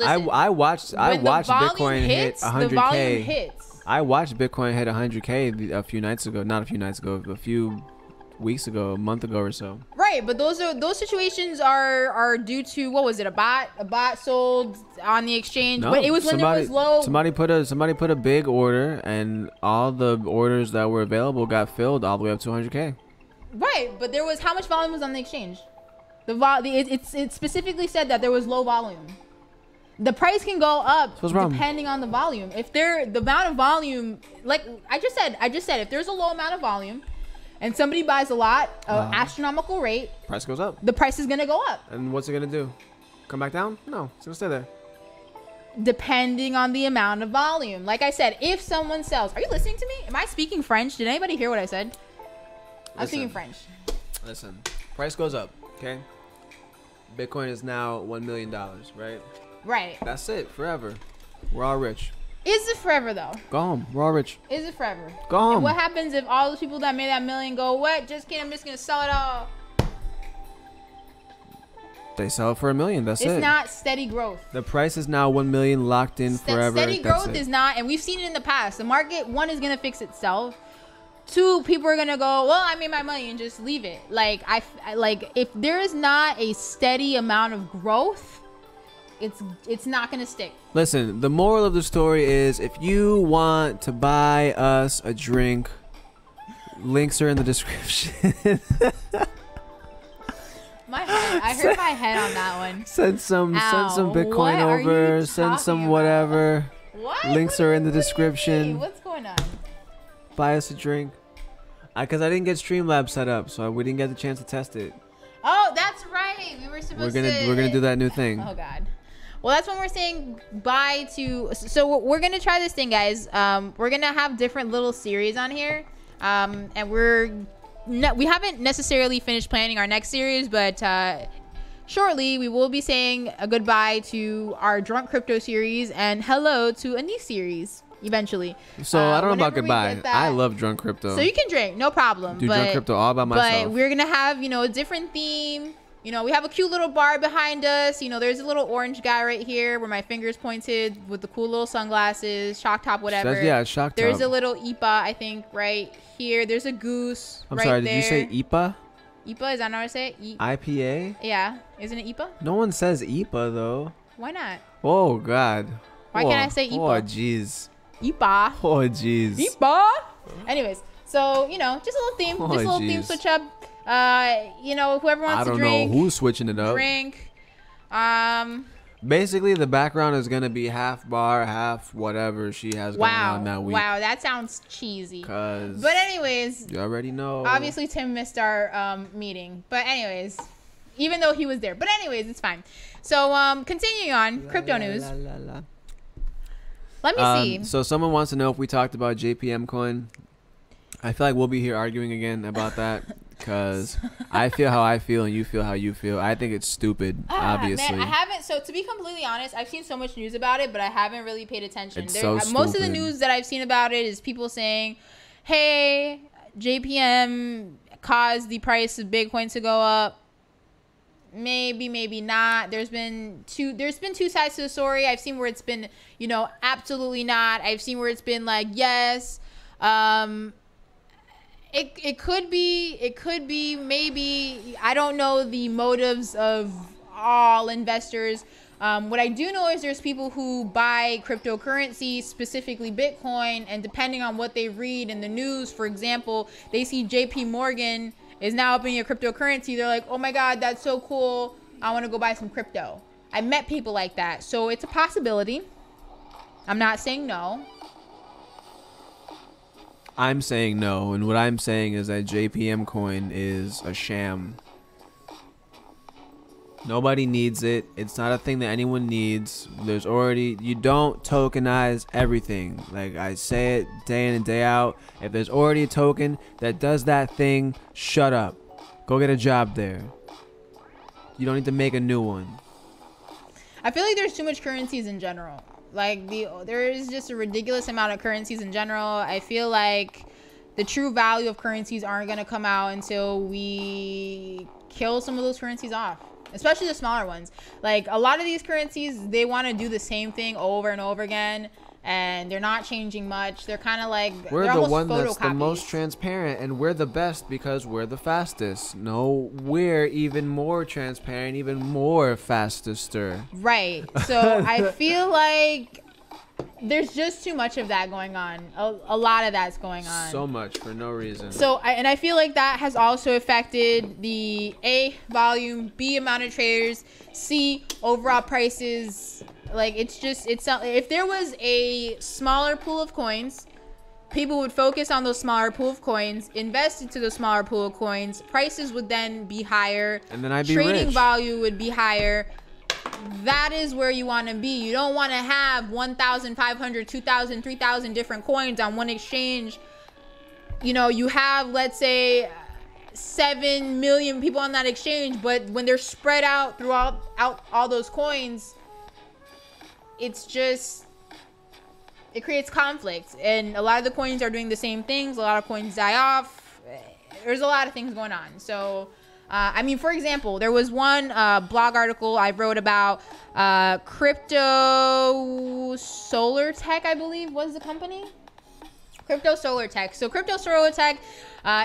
I watched Bitcoin hit 100K. The volume hits. I watched Bitcoin hit 100K a few nights ago. Not a few nights ago. A few weeks ago, a month ago or so. Right, but those situations are due to, what was it? A bot sold on the exchange. No, but it was when it was low. Somebody put a big order, and all the orders that were available got filled all the way up to 100K. Right, but there was, how much volume was on the exchange? It specifically said that there was low volume. The price can go up depending on the volume. If the amount of volume, like I just said, if there's a low amount of volume and somebody buys a lot, astronomical rate, price goes up. The price is gonna go up. And what's it gonna do? Come back down? No, it's gonna stay there. Depending on the amount of volume. Like I said, if someone sells, are you listening to me? Am I speaking French? Did anybody hear what I said? I'm speaking French. Listen, price goes up, okay? Bitcoin is now $1 million, right? Right. That's it, forever. We're all rich. Is it forever, though? Go home. We're all rich. Is it forever? Go home. And what happens if all those people that made that million go, what? Just kidding, I'm just going to sell it all. They sell it for $1 million. That's it. It's not steady growth. The price is now 1 million locked in forever. Steady growth is not, and we've seen it in the past. The market, one, is going to fix itself. Two, people are gonna go, well, I made my money and just leave it. Like I like if there is not a steady amount of growth, it's not gonna stick. Listen, the moral of the story is if you want to buy us a drink, links are in the description. My heart I hurt my head on that one. Send some Bitcoin What are you over. Send talking some about? whatever. What? Links What are do in the you- what do you description. mean? What's going on? Buy us a drink. Because I didn't get Streamlabs set up, so we didn't get the chance to test it. Oh, that's right. We were supposed to. We're gonna do that new thing. Oh God. Well, that's when we're saying bye to. So we're gonna try this thing, guys. We're gonna have different little series on here, and we haven't necessarily finished planning our next series, but shortly we will be saying a goodbye to our Drunk Crypto series and hello to a new series eventually. So I don't know about whenever we goodbye. get that- I love Drunk Crypto. So you can drink, no problem. Do but, Drunk Crypto all by myself. But we're gonna have, a different theme. We have a cute little bar behind us. There's a little orange guy right here where my finger's pointed with the cool little sunglasses, shock top, whatever. Yeah, shock top. There's a little IPA, I think, right here. There's a goose I'm right sorry, there. did you say IPA? IPA, is that not how to say it? IPA? Yeah, isn't it IPA? No one says IPA though. Why not? Oh God. Why can't I say IPA? Oh jeez. IPA. Oh jeez. IPA. Anyways, so just a little theme, Oh, just a little theme jeez. switch up. Whoever wants I to don't drink, know who's switching it up. drink. Basically, the background is gonna be half bar, half whatever she has going on that week. Wow, that sounds cheesy. Cause But anyways, you already know. obviously Tim missed our meeting. But anyways, even though he was there. But anyways, it's fine. So continuing on, crypto news. Let me see. So someone wants to know if we talked about JPM coin. I feel like we'll be here arguing again about that because I feel how I feel and you feel how you feel. I think it's stupid, obviously. Man, I haven't. So to be completely honest, I've seen so much news about it, but I haven't really paid attention. It's so most of the stupid. news that I've seen about it is people saying, "Hey, JPM caused the price of Bitcoin to go up." Maybe, maybe not. There's been two sides to the story. I've seen where it's been, absolutely not. I've seen where it's been like, yes. It could be, maybe. I don't know the motives of all investors. What I do know is there's people who buy cryptocurrency, specifically Bitcoin, and depending on what they read in the news, for example, they see JP Morgan is now opening a cryptocurrency. They're like, oh my God, that's so cool. I want to go buy some crypto. I met people like that. So it's a possibility. I'm not saying no. I'm saying no, and what I'm saying is that JPM coin is a sham. Nobody needs it. It's not a thing that anyone needs. You don't tokenize everything. Like I say it day in and day out. If there's already a token that does that thing, shut up. Go get a job there. You don't need to make a new one. I feel like there's too much currencies in general. Like there is just a ridiculous amount of currencies in general. I feel like the true value of currencies aren't going to come out until we kill some of those currencies off. Especially the smaller ones. Like a lot of these currencies, they want to do the same thing over and over again, and they're not changing much. They're kind of like We're they're the almost one that's the photocopies. most transparent, and we're the best because we're the fastest. No, we're even more transparent, even more fastester. Right. So I feel like there's just too much of that going on. A lot of that's going on. So much for no reason. So I feel like that has also affected the A, volume, B, amount of traders, C, overall prices. Like if there was a smaller pool of coins, people would focus on those smaller pool of coins, invest into the smaller pool of coins, prices would then be higher, And then I'd be trading rich. value would be higher. That is where you want to be. You don't want to have 1,500, 2,000, 3,000 different coins on one exchange. You have, let's say, 7 million people on that exchange, but when they're spread out throughout all those coins, it creates conflict. And a lot of the coins are doing the same things. A lot of coins die off. There's a lot of things going on. So for example, there was one blog article I wrote about Crypto Solar Tech, I believe was the company. Crypto Solar Tech. So Crypto Solar Tech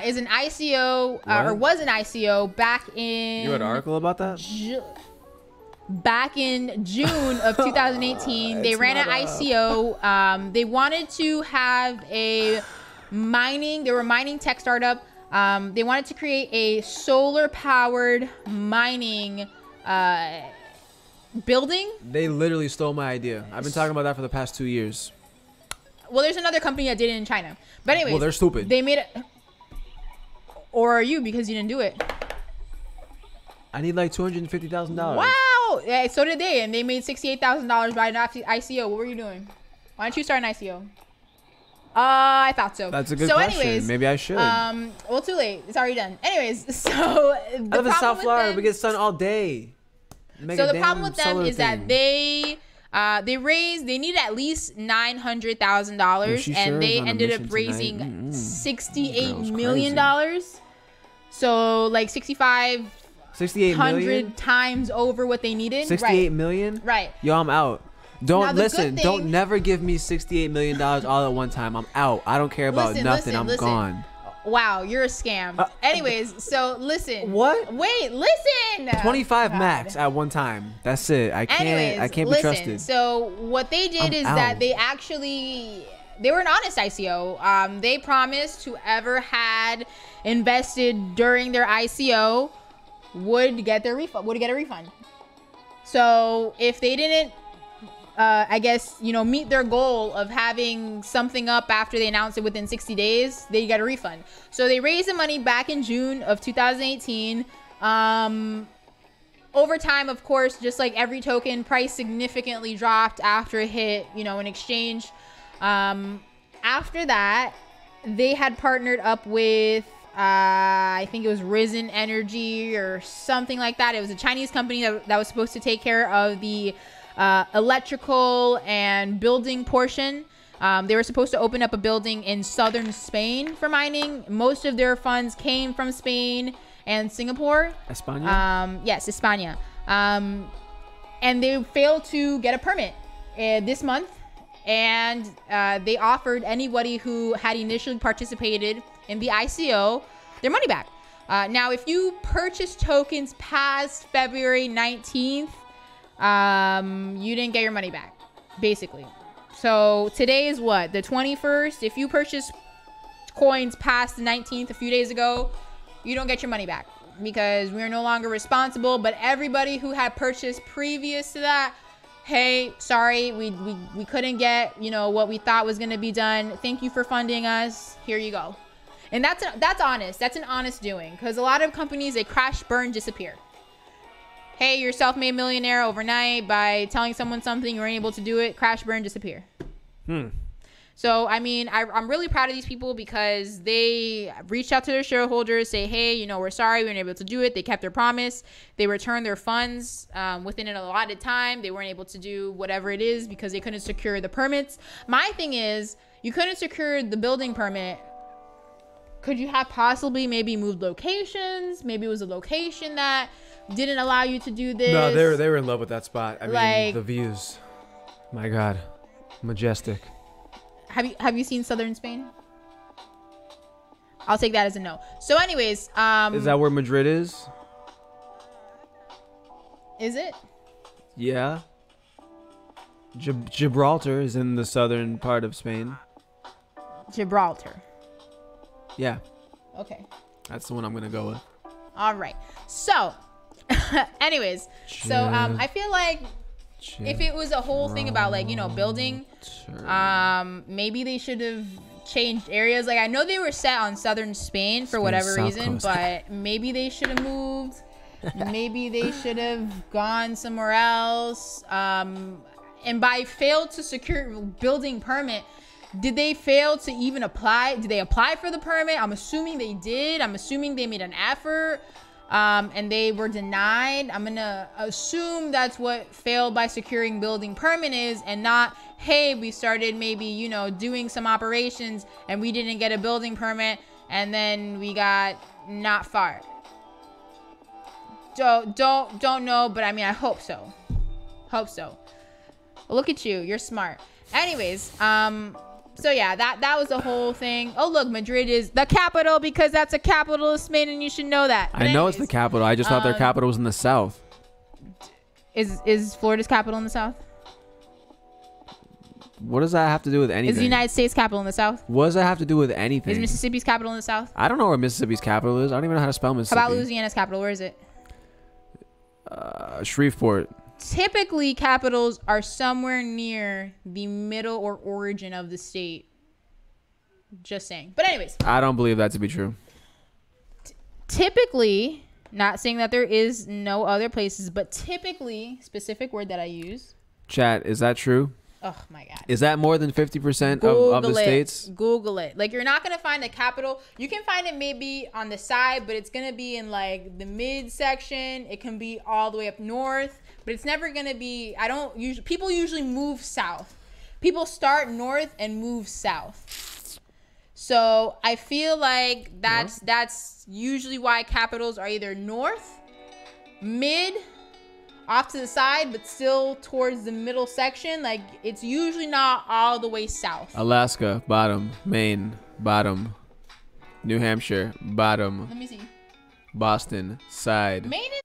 is an ICO, or was an ICO back in... You had an article about that? Back in June of 2018, they ran an ICO. They wanted to have they were a mining tech startup. They wanted to create a solar-powered mining building. They literally stole my idea. I've been talking about that for the past 2 years. Well, there's another company that did it in China. But anyways, Well, they're stupid. They made it. Or are you, because you didn't do it? I need like $250,000. Wow. Yeah, so did they, and they made $68,000 by an ICO. What were you doing? Why don't you start an ICO? I thought so. That's a good so question. Anyways, Maybe I should. Well, too late. It's already done. Anyways, so I live in South Florida. We get sun all day. So the problem with them is that they needed at least $900,000, and they ended up raising $68 million. So like 68 million times over what they needed. 68 million? Right. Yo, I'm out. Don't listen. Thing, don't never give me $68 million all at one time. I'm out. I don't care about nothing. I'm gone. Wow, you're a scam. Anyways, so listen. What? Wait, listen. 25 max at one time. That's it. I can't be trusted. So what they did is that they were an honest ICO. They promised whoever had invested during their ICO would get a refund. So if they didn't I guess, meet their goal of having something up after they announced it within 60 days, they get a refund. So they raised the money back in June of 2018. Over time, of course, just like every token, price significantly dropped after it hit, an exchange. After that, they had partnered up with, I think it was Risen Energy or something like that. It was a Chinese company that was supposed to take care of the electrical and building portion. They were supposed to open up a building in southern Spain for mining. Most of their funds came from Spain and Singapore. España? Yes, España. And they failed to get a permit this month. And they offered anybody who had initially participated in the ICO their money back. Now, if you purchase tokens past February 19th, you didn't get your money back, basically. So today is what, the 21st? If you purchase coins past the 19th, a few days ago, you don't get your money back because we're no longer responsible. But everybody who had purchased previous to that, hey, sorry, we couldn't get, what we thought was going to be done. Thank you for funding us. Here you go. And that's honest. That's an honest doing, because a lot of companies, they crash, burn, disappear. Hey, you're a self-made millionaire overnight by telling someone something, you weren't able to do it, crash, burn, disappear. So, I mean, I'm really proud of these people because they reached out to their shareholders, say, hey, we're sorry, we weren't able to do it. They kept their promise. They returned their funds within an allotted time. They weren't able to do whatever it is because they couldn't secure the permits. My thing is, you couldn't secure the building permit. Could you have possibly maybe moved locations? Maybe it was a location that didn't allow you to do this. No, they were in love with that spot. I mean, the views. My God, majestic. Have you seen southern Spain? I'll take that as a no. So, anyways, is that where Madrid is? Is it? Yeah. Gibraltar is in the southern part of Spain. Gibraltar. Yeah. Okay. That's the one I'm gonna go with. All right. So, anyways, I feel like if it was a whole thing about building, maybe they should have changed areas. Like, I know they were set on southern Spain for whatever reason, but maybe they should have moved. Maybe they should have gone somewhere else. And by failed to secure building permit, did they fail to even apply? Did they apply for the permit? I'm assuming they did. I'm assuming they made an effort. And they were denied. I'm gonna assume that's what failed by securing building permit is, and not, hey, we started maybe, doing some operations and we didn't get a building permit and then we got not fired. Don't know, but I mean, I hope so. Look at you, you're smart. Anyways, so yeah, that was the whole thing. Oh, look, Madrid is the capital because that's a capitalist man, and you should know that. But I know it's the capital. I just thought their capital was in the south. Is Florida's capital in the south? What does that have to do with anything? Is the United States capital in the South? What does that have to do with anything? Is Mississippi's capital in the South? I don't know where Mississippi's capital is. I don't even know how to spell How Mississippi. about Louisiana's capital? Where is it? Shreveport. Typically, capitals are somewhere near the middle or origin of the state. Just saying. But anyways. I don't believe that to be true. Typically, not saying that there is no other places, but typically, specific word that I use. Chat, is that true? Oh my God. Is that more than 50% of the states? Google it. Like, you're not going to find the capital. You can find it maybe on the side, but it's going to be in like the mid section. It can be all the way up north, but it's never going to be, people usually move south. People start north and move south. So I feel like that's usually why capitals are either north, mid, off to the side, but still towards the middle section. Like, it's usually not all the way south. Alaska, bottom. Maine, bottom. New Hampshire, bottom. Let me see. Boston, side. Maine is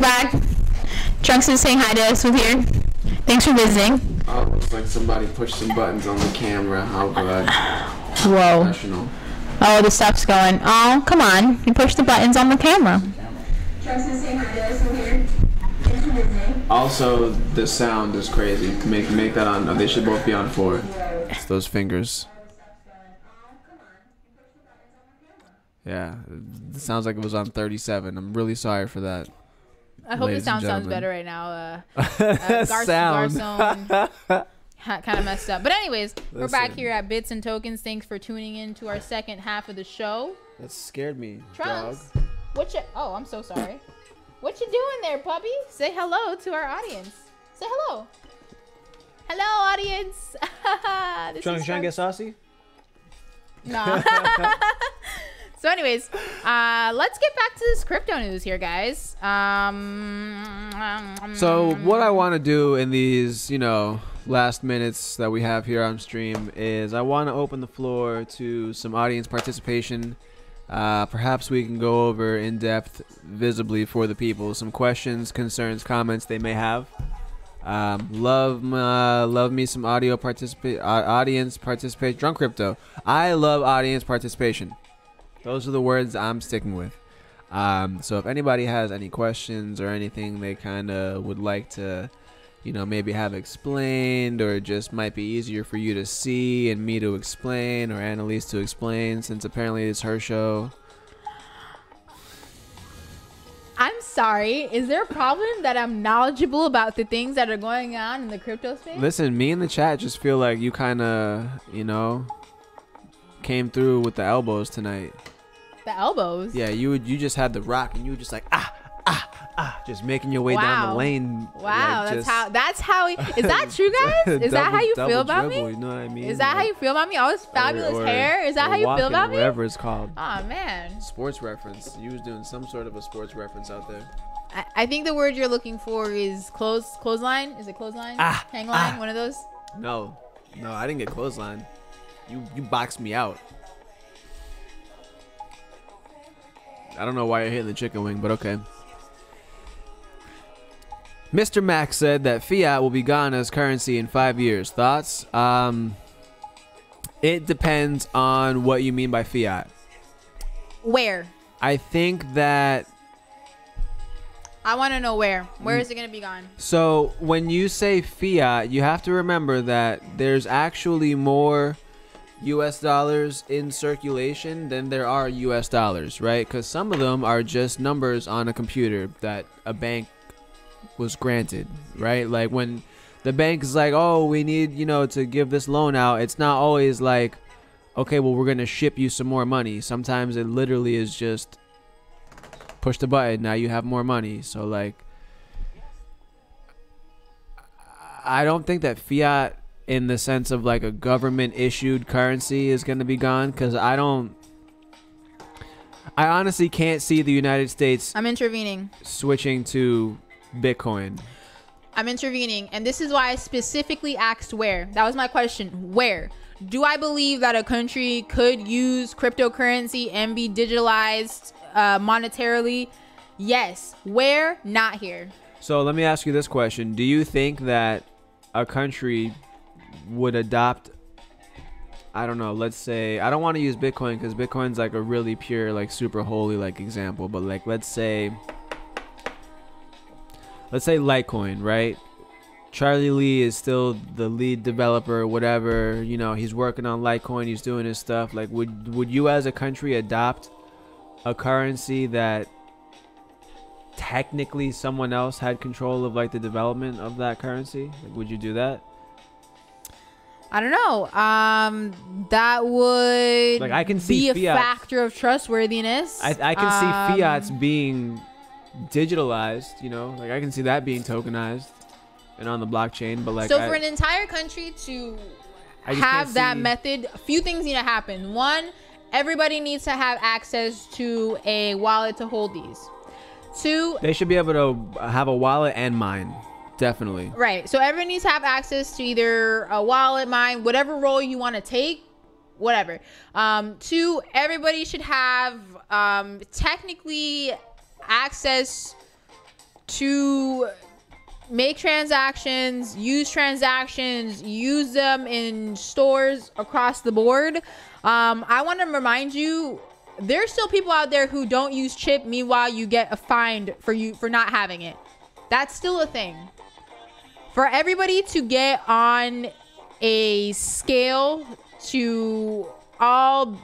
back. Trunks is saying hi to us with here. Thanks for visiting. Oh, it looks like somebody pushed some buttons on the camera. How good. Whoa. Professional. Oh, the stuff's going. Oh, come on. You pushed the buttons on the camera. Trunks is saying hi to us with here. Thanks for visiting. Also, the sound is crazy. Make that on. They should both be on 4. It's those fingers. Yeah, it sounds like it was on 37. I'm really sorry for that. I hope the sound sounds better right now. Garcon kind of messed up. But anyways, we're back here at Bits and Tokens. Thanks for tuning in to our second half of the show. That scared me, Trunks, dog. oh, I'm so sorry. What you doing there, puppy? Say hello to our audience. Say hello. Hello, audience. Trying to get saucy? No. So anyways, let's get back to this crypto news here, guys. So what I want to do in these, last minutes that we have here on stream is I want to open the floor to some audience participation. Perhaps we can go over in depth, visibly for the people, some questions, concerns, comments they may have. Love me some audience participation. Drunk Crypto. I love audience participation. Those are the words I'm sticking with. So if anybody has any questions or anything they kind of would like to, maybe have explained, or just might be easier for you to see and me to explain, or Annalise to explain, since apparently it's her show. I'm sorry. Is there a problem that I'm knowledgeable about the things that are going on in the crypto space? Listen, me in the chat just feel like you kind of, came through with the elbows tonight. The elbows? Yeah, you just had the rock, and you were just like just making your way down the lane. Wow, like that's how. Is that true, guys? Is that how you feel about me? You know what I mean? Is that how you feel about me? Always fabulous hair. Is that how you feel about me? Whatever it's called. Oh man. Sports reference. You was doing some sort of a sports reference out there. I think the word you're looking for is clothesline. Is it clothesline? Hang line? One of those? No, I didn't get clothesline. You boxed me out. I don't know why you're hitting the chicken wing, but okay. Mr. Max said that fiat will be gone as currency in 5 years. Thoughts? It depends on what you mean by fiat. Where? I think that... I want to know where. Where is it going to be gone? So when you say fiat, you have to remember that there's actually more US dollars in circulation than there are US dollars, right? Because some of them are just numbers on a computer that a bank was granted, right? Like when the bank is like, oh, we need, to give this loan out, it's not always like, okay, well, we're going to ship you some more money. Sometimes it literally is just push the button, now you have more money. So like, I don't think that fiat in the sense of like a government issued currency is going to be gone, because I honestly can't see the United States I'm intervening. Switching to Bitcoin. I'm intervening, and this is why I specifically asked where. That was my question. Where? Do I believe that a country could use cryptocurrency and be digitalized monetarily? Yes. Where? Not here. So let me ask you this question. Do you think that a country would adopt, I don't know, let's say, I don't want to use Bitcoin because Bitcoin's like a really pure, like super holy like example, but like let's say Litecoin, right? Charlie Lee is still the lead developer, whatever, he's working on Litecoin, he's doing his stuff. Like would you as a country adopt a currency that technically someone else had control of, like the development of that currency? Like, would you do that? I don't know. That would like I can see be a factor of trustworthiness. I can see fiats being digitalized, like I can see that being tokenized and on the blockchain, but like so for an entire country to have that method, a few things need to happen. One, everybody needs to have access to a wallet to hold these. Two, they should be able to have a wallet and mine. Definitely. Right. So everyone needs to have access to either a wallet, mine, whatever role you want to take, whatever. Two, everybody should have technically access to make transactions, use them in stores across the board. I want to remind you, there's still people out there who don't use chip. Meanwhile, you get a fine for not having it. That's still a thing. For everybody to get on a scale to all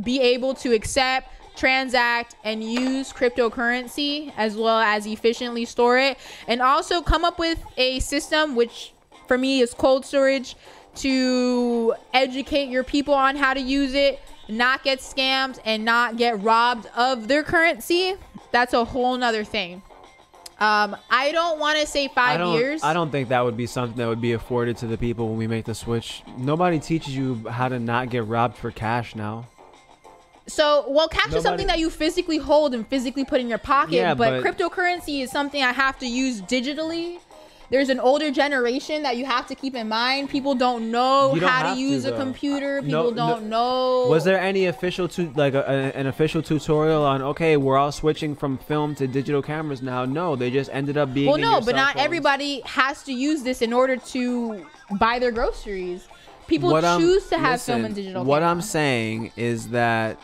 be able to accept, transact, and use cryptocurrency, as well as efficiently store it, and also come up with a system, which for me is cold storage, to educate your people on how to use it, not get scammed, and not get robbed of their currency. That's a whole nother thing. I don't want to say 5 years. I don't think that would be something that would be afforded to the people when we make the switch. Nobody teaches you how to not get robbed for cash now. So, well, cash is something that you physically hold and physically put in your pocket. Yeah, but cryptocurrency is something I have to use digitally. There's an older generation that you have to keep in mind. People don't know how to use a computer. People don't know. Was there any official an official tutorial on, okay, we're all switching from film to digital cameras now? No, they just ended up being. Well, no, but not everybody has to use this in order to buy their groceries. People choose to have film and digital. What I'm saying is that,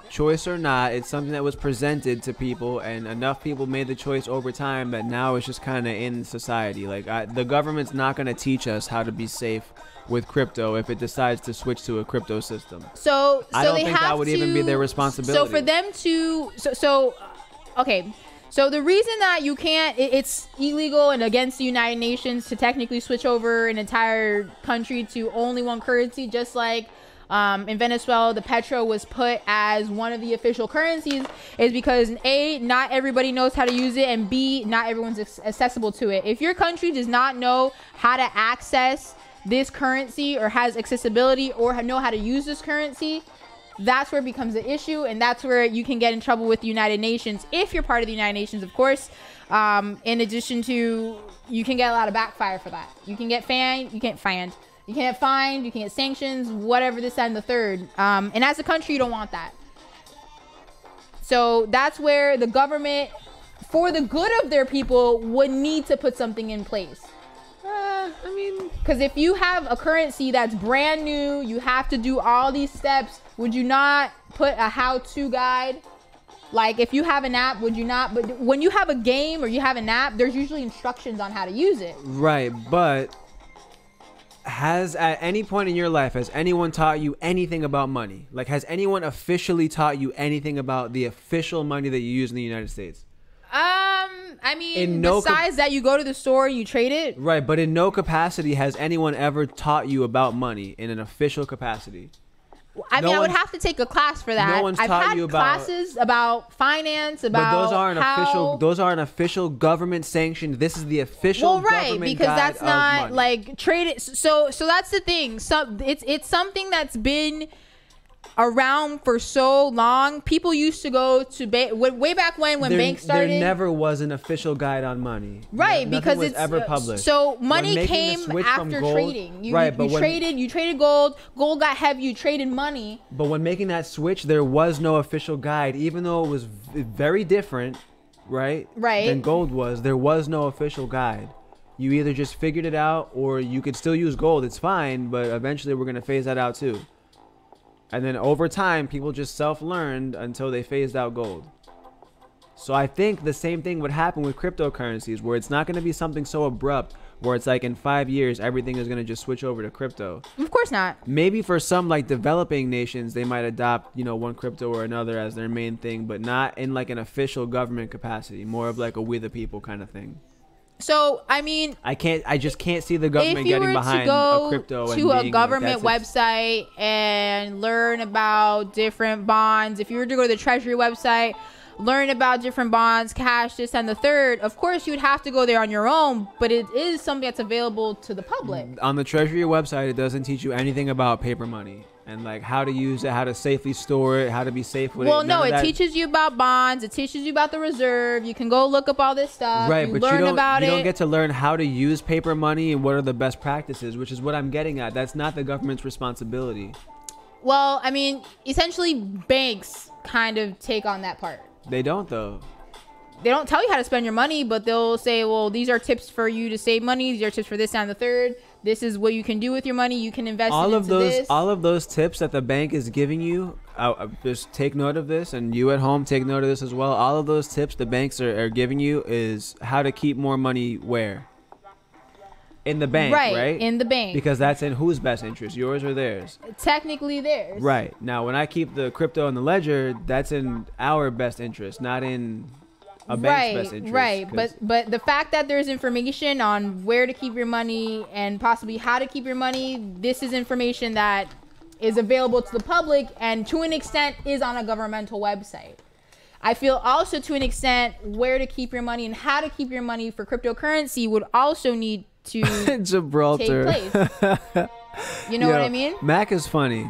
choice or not, it's something that was presented to people, and enough people made the choice over time that now it's just kind of in society. Like, the government's not going to teach us how to be safe with crypto if it decides to switch to a crypto system. So I don't think that would even be their responsibility. So for them to okay. So the reason that you can't, it's illegal and against the United Nations to technically switch over an entire country to only one currency, just like in Venezuela, the petro was put as one of the official currencies, is because A, not everybody knows how to use it, and B, not everyone's accessible to it. If your country does not know how to access this currency, or has accessibility, or know how to use this currency, that's where it becomes an issue, and that's where you can get in trouble with the United Nations, if you're part of the United Nations, of course. In addition to, you can get a lot of backfire for that. You can get fined, you can get sanctions, whatever, this, that, and the third. And as a country, you don't want that. So that's where the government, for the good of their people, would need to put something in place. Because if you have a currency that's brand new, you have to do all these steps. Would you not put a how-to guide? Like, if you have an app, would you not? But when you have a game or you have an app, there's usually instructions on how to use it. Right, but has at any point in your life, has anyone taught you anything about money? Like, has anyone officially taught you anything about the official money that you use in the United States? I mean, besides that, you go to the store and you trade it. Right, but in no capacity has anyone ever taught you about money in an official capacity. I mean, I would have to take a class for that. No one's taught you about classes about finance, about but those aren't official government sanctioned. This is the official government because guide that's not of money. like trade. So that's the thing. So it's something that's been around for so long. People used to go to way back when banks started. There never was an official guide on money. Right, because it's ever published. So money came after trading. You traded gold. Gold got heavy. You traded money. But when making that switch, there was no official guide, even though it was very different, right? Right. Than gold was. There was no official guide. You either just figured it out, or you could still use gold. It's fine, but eventually we're gonna phase that out too. And then over time, people just self-learned until they phased out gold. So I think the same thing would happen with cryptocurrencies, where it's not going to be something so abrupt, where it's like in 5 years, everything is going to just switch over to crypto. Of course not. Maybe for some like developing nations, they might adopt, one crypto or another as their main thing, but not in like an official government capacity, more of like a we the people kind of thing. So, I mean, I just can't see the government getting behind a crypto. If you were to go to a government website and learn about different bonds, if you were to go to the Treasury website, learn about different bonds, cash, this and the third, of course you would have to go there on your own, but it is something that's available to the public. On the Treasury website, it doesn't teach you anything about paper money and like how to use it, how to safely store it, how to be safe with it. Well, no, it teaches you about bonds. It teaches you about the reserve. You can go look up all this stuff. Right, but you don't it. get to learn how to use paper money and what are the best practices, which is what I'm getting at. That's not the government's responsibility. Well, I mean, essentially banks kind of take on that part. They don't though. they don't tell you how to spend your money, but they'll say, well, these are tips for you to save money. These are tips for this and the third. This is what you can do with your money. You can invest all it of into those this. all of those tips that the bank is giving you. Just take note of this, and you at home take note of this as well. All of those tips the banks are giving you is how to keep more money where? In the bank, right? In the bank. Because that's in whose best interest, yours or theirs? Technically theirs. Right. Now, when I keep the crypto in the ledger, that's in our best interest, not in a bank's best interest. Right. But the fact that there's information on where to keep your money and possibly how to keep your money, this is information that is available to the public and to an extent is on a governmental website. I feel also to an extent where to keep your money and how to keep your money for cryptocurrency would also need to Gibraltar. take place. You know what I mean? Mac is funny.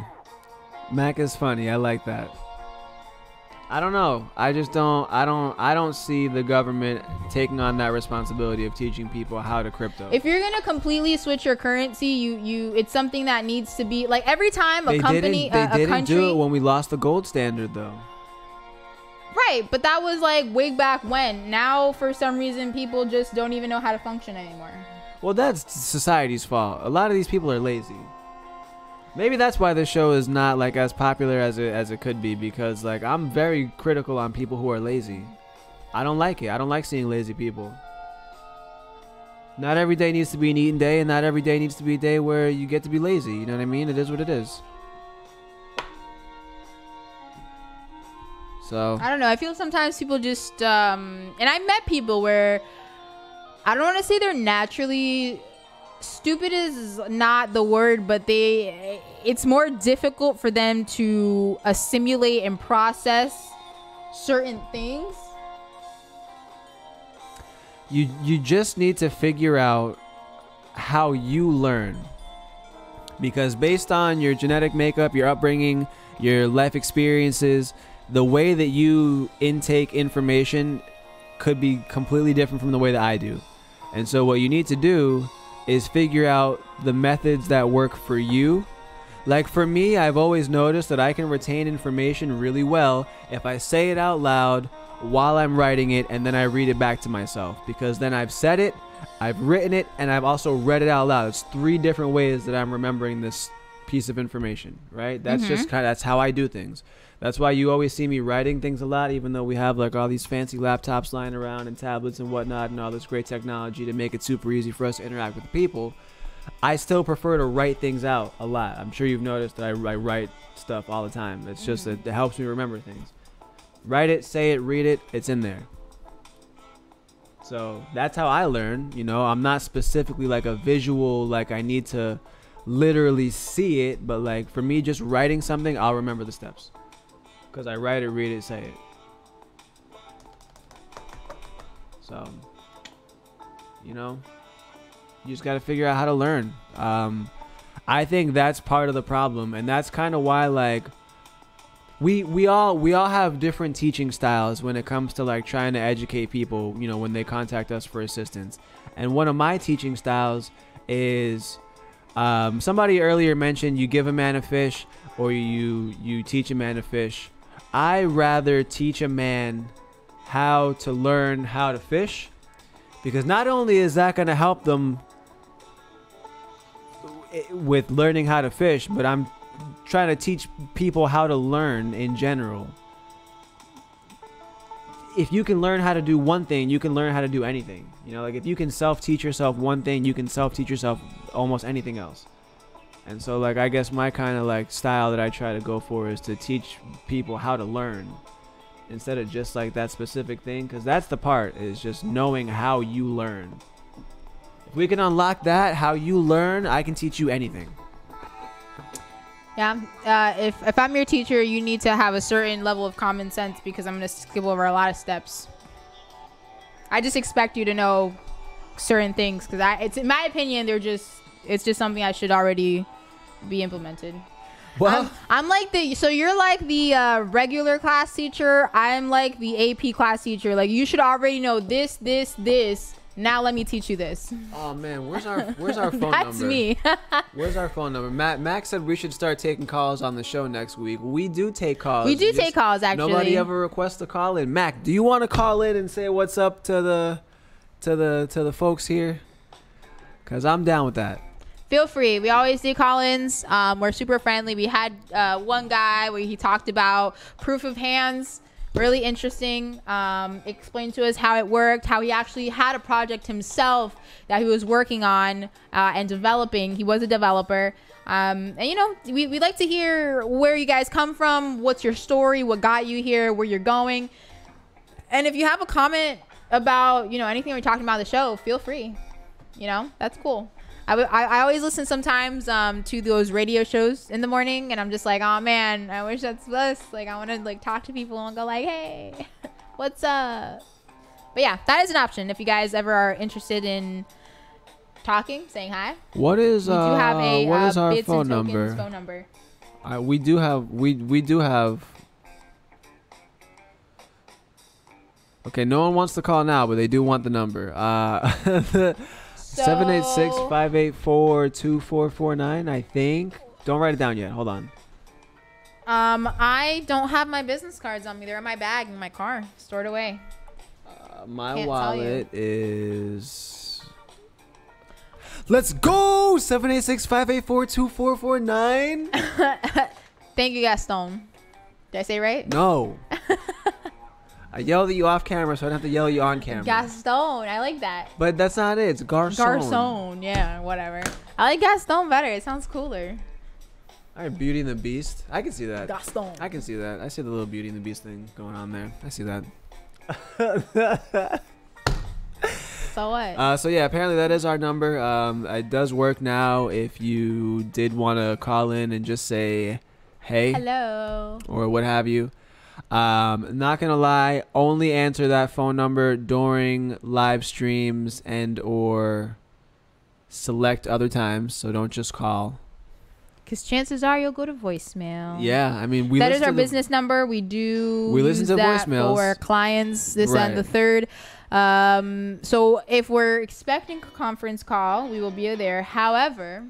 I like that. I don't know. I just don't. I don't see the government taking on that responsibility of teaching people how to crypto. If you're gonna completely switch your currency, you it's something that needs to be like every time a company, they didn't country. do it when we lost the gold standard, though. Right, but that was like way back when. Now, for some reason, people just don't even know how to function anymore. Well, that's society's fault. A lot of these people are lazy. Maybe that's why this show is not like as popular as it could be, because like I'm very critical on people who are lazy. I don't like it. I don't like seeing lazy people. Not every day needs to be an eating day, and not every day needs to be a day where you get to be lazy. You know what I mean? It is what it is. So I don't know. I feel sometimes people just and I've met people where I don't want to say they're naturally stupid is not the word, but it's more difficult for them to assimilate and process certain things. You just need to figure out how you learn, because based on your genetic makeup, your upbringing, your life experiences, the way that you intake information could be completely different from the way that I do. And so what you need to do is figure out the methods that work for you. Like for me, I've always noticed that I can retain information really well if I say it out loud while I'm writing it, and then I read it back to myself, because then I've said it, I've written it, and I've also read it out loud. It's 3 different ways that I'm remembering this piece of information, right? That's just that's how I do things. That's why you always see me writing things a lot, even though we have like all these fancy laptops lying around and tablets and whatnot and all this great technology to make it super easy for us to interact with people. I still prefer to write things out a lot. I'm sure you've noticed that I write stuff all the time. It's just that it helps me remember things. Write it, say it, read it, it's in there. So that's how I learn. You know, I'm not specifically like a visual, like I need to literally see it, but like for me, just writing something, I'll remember the steps. Because I write it, read it, say it. So, you know, you just got to figure out how to learn. I think that's part of the problem. And that's kind of why, like, we all have different teaching styles when it comes to, like, trying to educate people, you know, when they contact us for assistance. And one of my teaching styles is, somebody earlier mentioned you give a man a fish or you teach a man to fish. I rather teach a man how to learn how to fish, because not only is that going to help them with learning how to fish, but I'm trying to teach people how to learn in general. If you can learn how to do one thing, you can learn how to do anything. You know, like if you can self-teach yourself one thing, you can self-teach yourself almost anything else. And so, like, I guess my kind of, like, style that I try to go for is to teach people how to learn instead of just, like, that specific thing. Because that's the part, is just knowing how you learn. If we can unlock that, how you learn, I can teach you anything. Yeah. If I'm your teacher, you need to have a certain level of common sense, because I'm going to skip over a lot of steps. I just expect you to know certain things, because it's, in my opinion, it's just something I should already be implemented. Well, I'm like so you're like the regular class teacher. I'm like the AP class teacher. Like, you should already know this, Now let me teach you this. Oh man, where's our phone number? That's me. Where's our phone number? Max said we should start taking calls on the show next week. We do take calls. We do Just take calls, actually. Nobody ever requests to call in. Mac, do you want to call in and say what's up to the folks here? Cause I'm down with that. Feel free. We always do call-ins. We're super friendly. We had one guy where he talked about proof of hands. Really interesting. Explained to us how it worked, how he actually had a project himself that he was working on and developing. He was a developer. And, you know, we like to hear where you guys come from, what's your story, what got you here, where you're going. And if you have a comment about, you know, anything we're talking about on the show, feel free. You know, that's cool. I always listen sometimes to those radio shows in the morning, and I'm just like, oh man, I wish that's us. Like, I want to like talk to people and go like, hey, what's up? But yeah, that is an option if you guys ever are interested in talking, saying hi. What is We do have a what is our Bits phone and Tokens number? phone number. We do have. Okay, no one wants to call now, but they do want the number. 786-584-2449, I think. Don't write it down yet. Hold on. I don't have my business cards on me. They're in my bag in my car, stored away. My Can't wallet is. Let's go! 786-584-2449. Thank you, Gaston. Did I say it right? No. I yelled at you off camera, so I don't have to yell at you on camera. Gaston. I like that. But that's not it. It's Garcon. Garcon. Yeah, whatever. I like Gaston better. It sounds cooler. All right, Beauty and the Beast. I can see that. Gaston. I can see that. I see the little Beauty and the Beast thing going on there. I see that. So what? So yeah, apparently that is our number. It does work now. If you did want to call in and just say, "Hey," hello, or what have you. Not gonna lie, only answer that phone number during live streams and or select other times. So don't just call. because chances are you'll go to voicemail. Yeah, I mean that is our business number. We listen to that voicemails for clients. This Right. and the third. So if we're expecting a conference call, we will be there. However,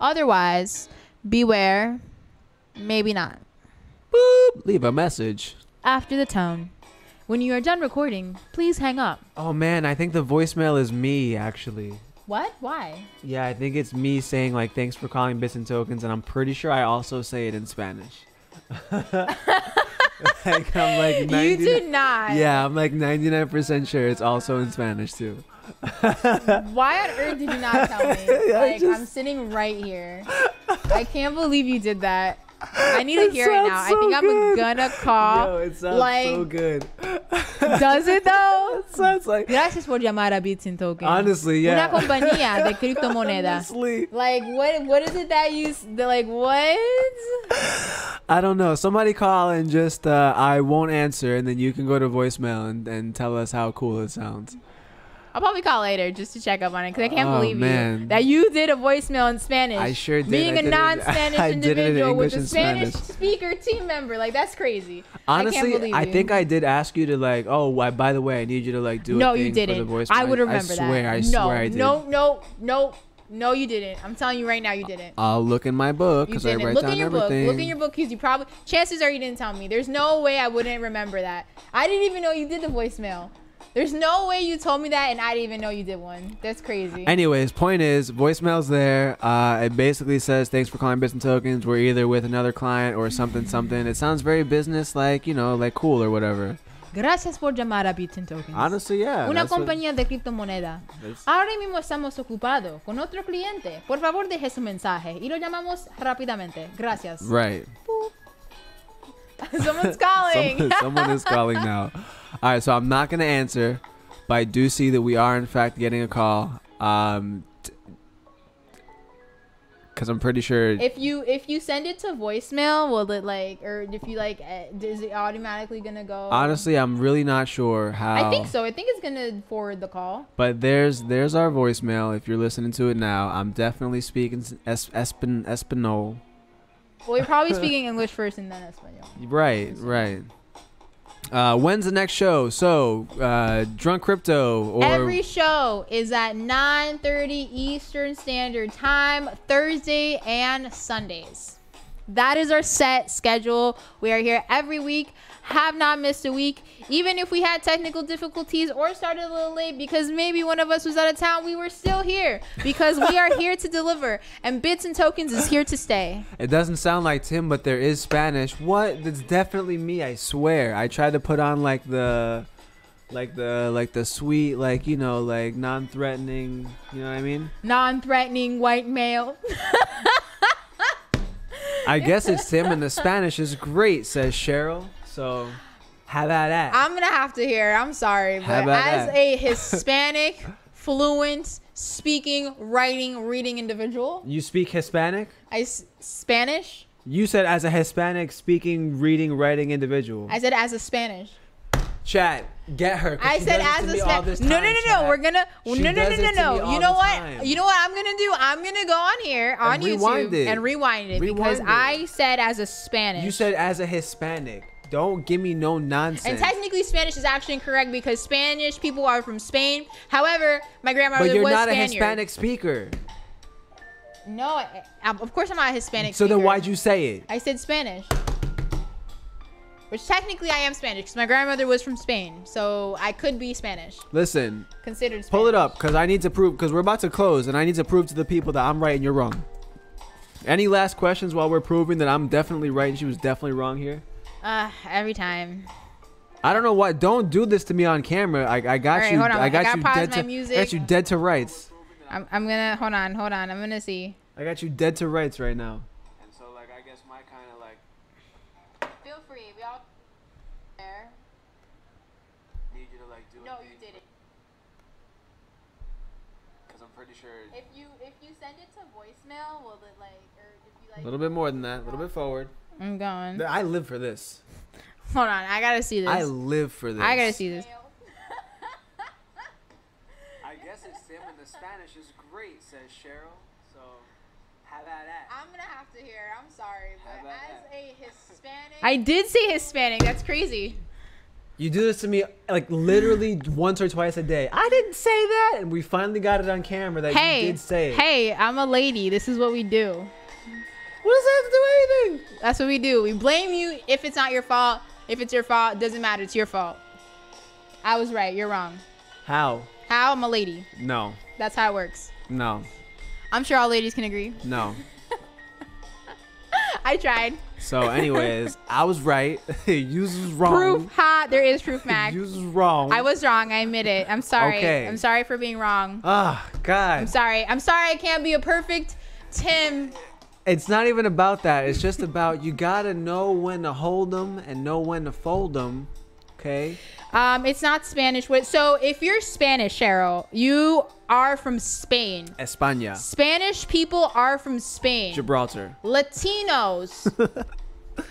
otherwise, beware. Maybe not. Boop, leave a message. After the tone. When you are done recording, please hang up. Oh man, I think the voicemail is me actually. What? Why? Yeah, I think it's me saying like thanks for calling Bits and Tokens, and I'm pretty sure I also say it in Spanish. Like I'm like 90, You did not. Yeah, I'm like 99% sure it's also in Spanish too. Why on earth did you not tell me? Like, I'm sitting right here. I can't believe you did that. I need to hear it now. I think I'm gonna call. Yo, it sounds like, so good. Does it though? It sounds like. Gracias por llamar a Bits and Tokens. Honestly, yeah. Una compañía de criptomoneda. Honestly. Like what is it that you like what? I don't know. Somebody call and just I won't answer, and then you can go to voicemail and tell us how cool it sounds. I'll probably call later just to check up on it because I can't Oh, believe you man. that you did a voicemail in Spanish. I sure did. Being I a did it- non-Spanish I did it in individual with English a and Spanish Spanish. speaker team member, like that's crazy. I can't Honestly, believe I you. think I did ask you to like. Oh, by the way, I need you to like do. No, a thing you didn't. For the voicemail. I would remember that. I swear I did. No, you didn't. I'm telling you right now, you didn't. I'll look in my book You because I didn't. write Look down in your everything. book. Look in your book because you probably. Chances are you didn't tell me. There's no way I wouldn't remember that. I didn't even know you did the voicemail. There's no way you told me that and I didn't even know you did one. That's crazy. Anyways, point is, voicemail's there. It basically says, thanks for calling Bits and Tokens. We're either with another client or something. It sounds very business, like, you know, like cool or whatever. Gracias por llamar a Bits and Tokens. Honestly, yeah. Una that's what- compañía de criptomoneda. that's- Ahora mismo estamos ocupados con otro cliente. Por favor, deje su mensaje y lo llamamos rápidamente. Gracias. Right. Someone's calling. Someone is calling now. All right, so I'm not going to answer, but I do see that we are, in fact, getting a call. Because I'm pretty sure... If you send it to voicemail, will it like, or if you like, is it automatically gonna go? Honestly, I'm really not sure how. I think so. I think it's gonna forward the call. But there's our voicemail. If you're listening to it now, I'm definitely speaking Espanol. Well, you're probably speaking English first and then Espanol. Right. When's the next show? So, Drunk Crypto or Every show is at 9:30 Eastern Standard Time, Thursday and Sundays. That is our set schedule. We are here every week. Have not missed a week. Even if we had technical difficulties or started a little late because maybe one of us was out of town, we were still here because we are here to deliver. And Bits and Tokens is here to stay. It doesn't sound like Tim, but there is Spanish. What? That's definitely me. I swear. I tried to put on like the sweet, like, you know, like non-threatening. You know what I mean? Non-threatening white male. I guess it's Tim, and the Spanish is great, says Cheryl. So, how about that? I'm gonna have to hear. I'm sorry, How but about as that? a Hispanic, fluent, speaking, writing, reading individual, You speak Hispanic? Spanish. You said as a Hispanic speaking, reading, writing individual. I said as a Spanish. Chat, get her. 'cause I she said does as this a to me all this Spanish. No, time, no, no, chat. no. We're gonna. She No, no, no, does no, it to me no. all You know the what? time. You know what I'm gonna do? I'm gonna go on here on And YouTube rewind it. and rewind it Rewind because it. I said as a Spanish. You said as a Hispanic. Don't give me no nonsense. And technically, Spanish is actually incorrect because Spanish people are from Spain. However, my grandmother but you're was not Spaniard. a Hispanic speaker. No, of course I'm not a Hispanic. So then speaker. why'd you say it? I said Spanish. Which technically I am Spanish because my grandmother was from Spain. So I could be Spanish. Listen, Considered Spanish. pull it up because I need to prove, because we're about to close and I need to prove to the people that I'm right and you're wrong. Any last questions while we're proving that I'm definitely right and she was definitely wrong here? Every time. I don't know why. Don't do this to me on camera. I got All right, you. hold on. I got I gotta you pause dead my to. music. I got you dead to rights. I'm gonna hold on. I'm gonna see. I got you dead to rights right now. And so, like, I guess my kind of like Feel free. We all there. need you to like do. No, you didn't. Because I'm pretty sure. If you send it to voicemail, will it like, or if you like? A little bit more than that. A little bit forward. I'm going. I live for this. Hold on. I gotta see this. I live for this. I gotta see this. I guess it's Tim and the Spanish is great, says Cheryl. So, how about that? I'm gonna have to hear. I'm sorry, How but about as that? a Hispanic, I did say Hispanic. That's crazy. You do this to me like literally once or twice a day. I didn't say that, and we finally got it on camera that you did say it. Hey, I'm a lady. This is what we do. What does that have to do with anything? That's what we do. We blame you if it's not your fault. If it's your fault, it doesn't matter. It's your fault. I was right. You're wrong. How? How? I'm a lady. No. That's how it works. No. I'm sure all ladies can agree. No. I tried. So, anyways, I was right. You was wrong. Proof. Ha. There is proof, Mac. You was wrong. I was wrong. I admit it. I'm sorry. Okay. I'm sorry for being wrong. Ah, God. I'm sorry. I'm sorry I can't be a perfect Tim. It's not even about that. It's just about you gotta know when to hold them and know when to fold them. Okay. It's not Spanish. So if you're Spanish, Cheryl, you are from Spain. España. Spanish people are from Spain. Gibraltar. Latinos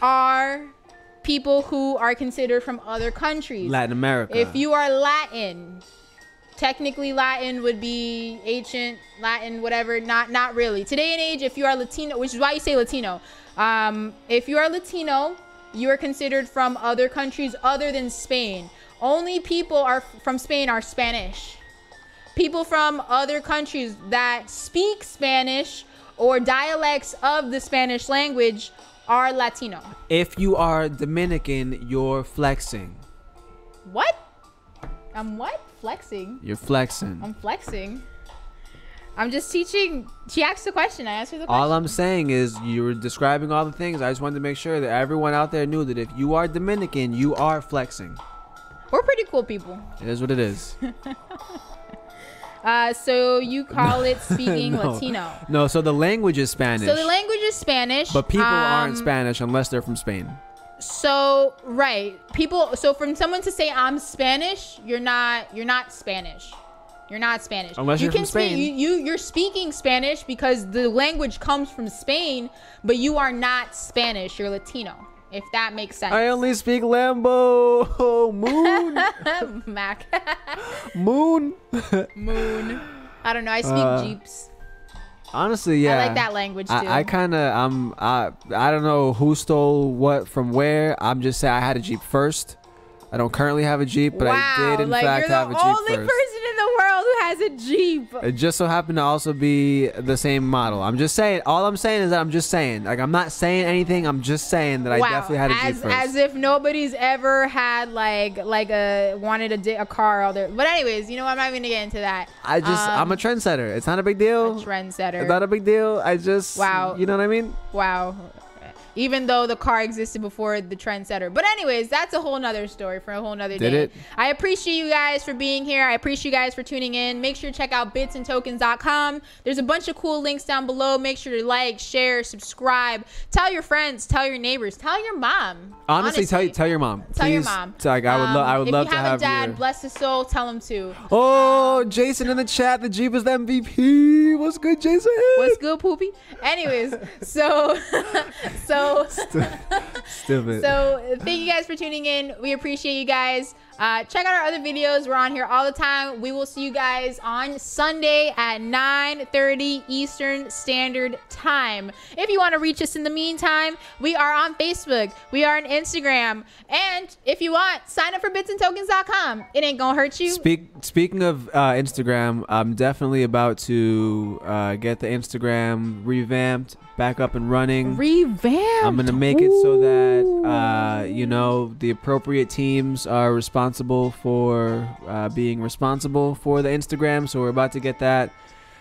are people who are considered from other countries. Latin America. If you are Latin, technically Latin would be ancient Latin, whatever. Not really. Today and age, if you are Latino, which is why you say Latino. If you are Latino, you are considered from other countries other than Spain. Only people are from Spain are Spanish. People from other countries that speak Spanish or dialects of the Spanish language are Latino. If you are Dominican, you're flexing. What? I'm what? Flexing? You're flexing. I'm flexing. I'm just teaching. She asked the question. I answered the question. All I'm saying is you were describing all the things. I just wanted to make sure that everyone out there knew that if you are Dominican, you are flexing. We're pretty cool people. It is what it is. So you call it speaking No. Latino. No, so the language is Spanish. So the language is Spanish. But people aren't Spanish unless they're from Spain. So right, people. So from someone to say I'm Spanish, you're not Spanish. You're not Spanish. Unless you're from Spain. You're speaking Spanish because the language comes from Spain, but you are not Spanish. You're Latino. If that makes sense. I only speak Lambo. Moon. Mac. Moon. Moon. I don't know. I speak Jeeps. Honestly, yeah. I like that language too. I kind of I don't know who stole what from where. I'm just saying I had a Jeep first. I don't currently have a Jeep, but I did in fact you're have a the Jeep only first. person in the world who has a Jeep. It just so happened to also be the same model. I'm just saying. All I'm saying is that I'm just saying. Like, I'm not saying anything. I'm just saying that I definitely had a Jeep first. As if nobody's ever had wanted a car all their. But anyways, you know what? I'm not even gonna get into that. I'm a trendsetter. It's not a big deal. A trendsetter. It's not a big deal. I just. Wow. You know what I mean? Wow. Even though the car existed before the trendsetter. But anyways, that's a whole nother story for a whole nother day. Did it? I appreciate you guys for being here. I appreciate you guys for tuning in. Make sure to check out bitsandtokens.com. There's a bunch of cool links down below. Make sure to like, share, subscribe. Tell your friends. Tell your neighbors. Tell your mom. Honestly, tell your mom. Tell your Please. mom. Like, I would love to have If you have a dad, your... bless his soul, tell him to. Oh, Jason in the chat. The Jeep is the MVP. What's good, Jason? What's good, poopy? Anyways, so Stupid. So thank you guys for tuning in. We appreciate you guys. Check out our other videos. We're on here all the time. We will see you guys on Sunday at 9:30 Eastern Standard Time. If you want to reach us in the meantime, we are on Facebook. We are on Instagram. And if you want, sign up for bitsandtokens.com. It ain't gonna hurt you. Speaking of Instagram, I'm definitely about to get the Instagram revamped, back up and running. Revamped. I'm gonna make it so that the appropriate teams are responsible for being responsible for the Instagram. So we're about to get that,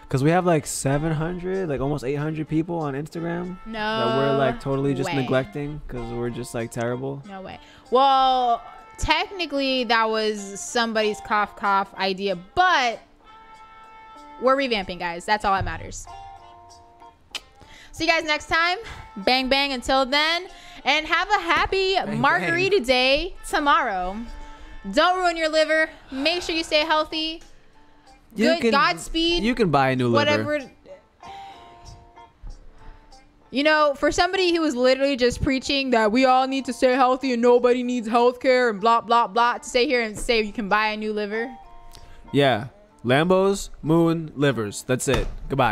because we have like 700, like almost 800 people on Instagram. No. That we're like totally just way. neglecting because we're just like terrible. No way. Well, technically that was somebody's cough idea, but we're revamping, guys. That's all that matters. See you guys next time. Bang, bang. Until then. And have a happy margarita day tomorrow. Don't ruin your liver. Make sure you stay healthy. Godspeed. You can buy a new liver. Whatever. You know, for somebody who was literally just preaching that we all need to stay healthy and nobody needs health care and blah, blah, blah, to stay here and say you can buy a new liver. Yeah. Lambos, moon, livers. That's it. Goodbye.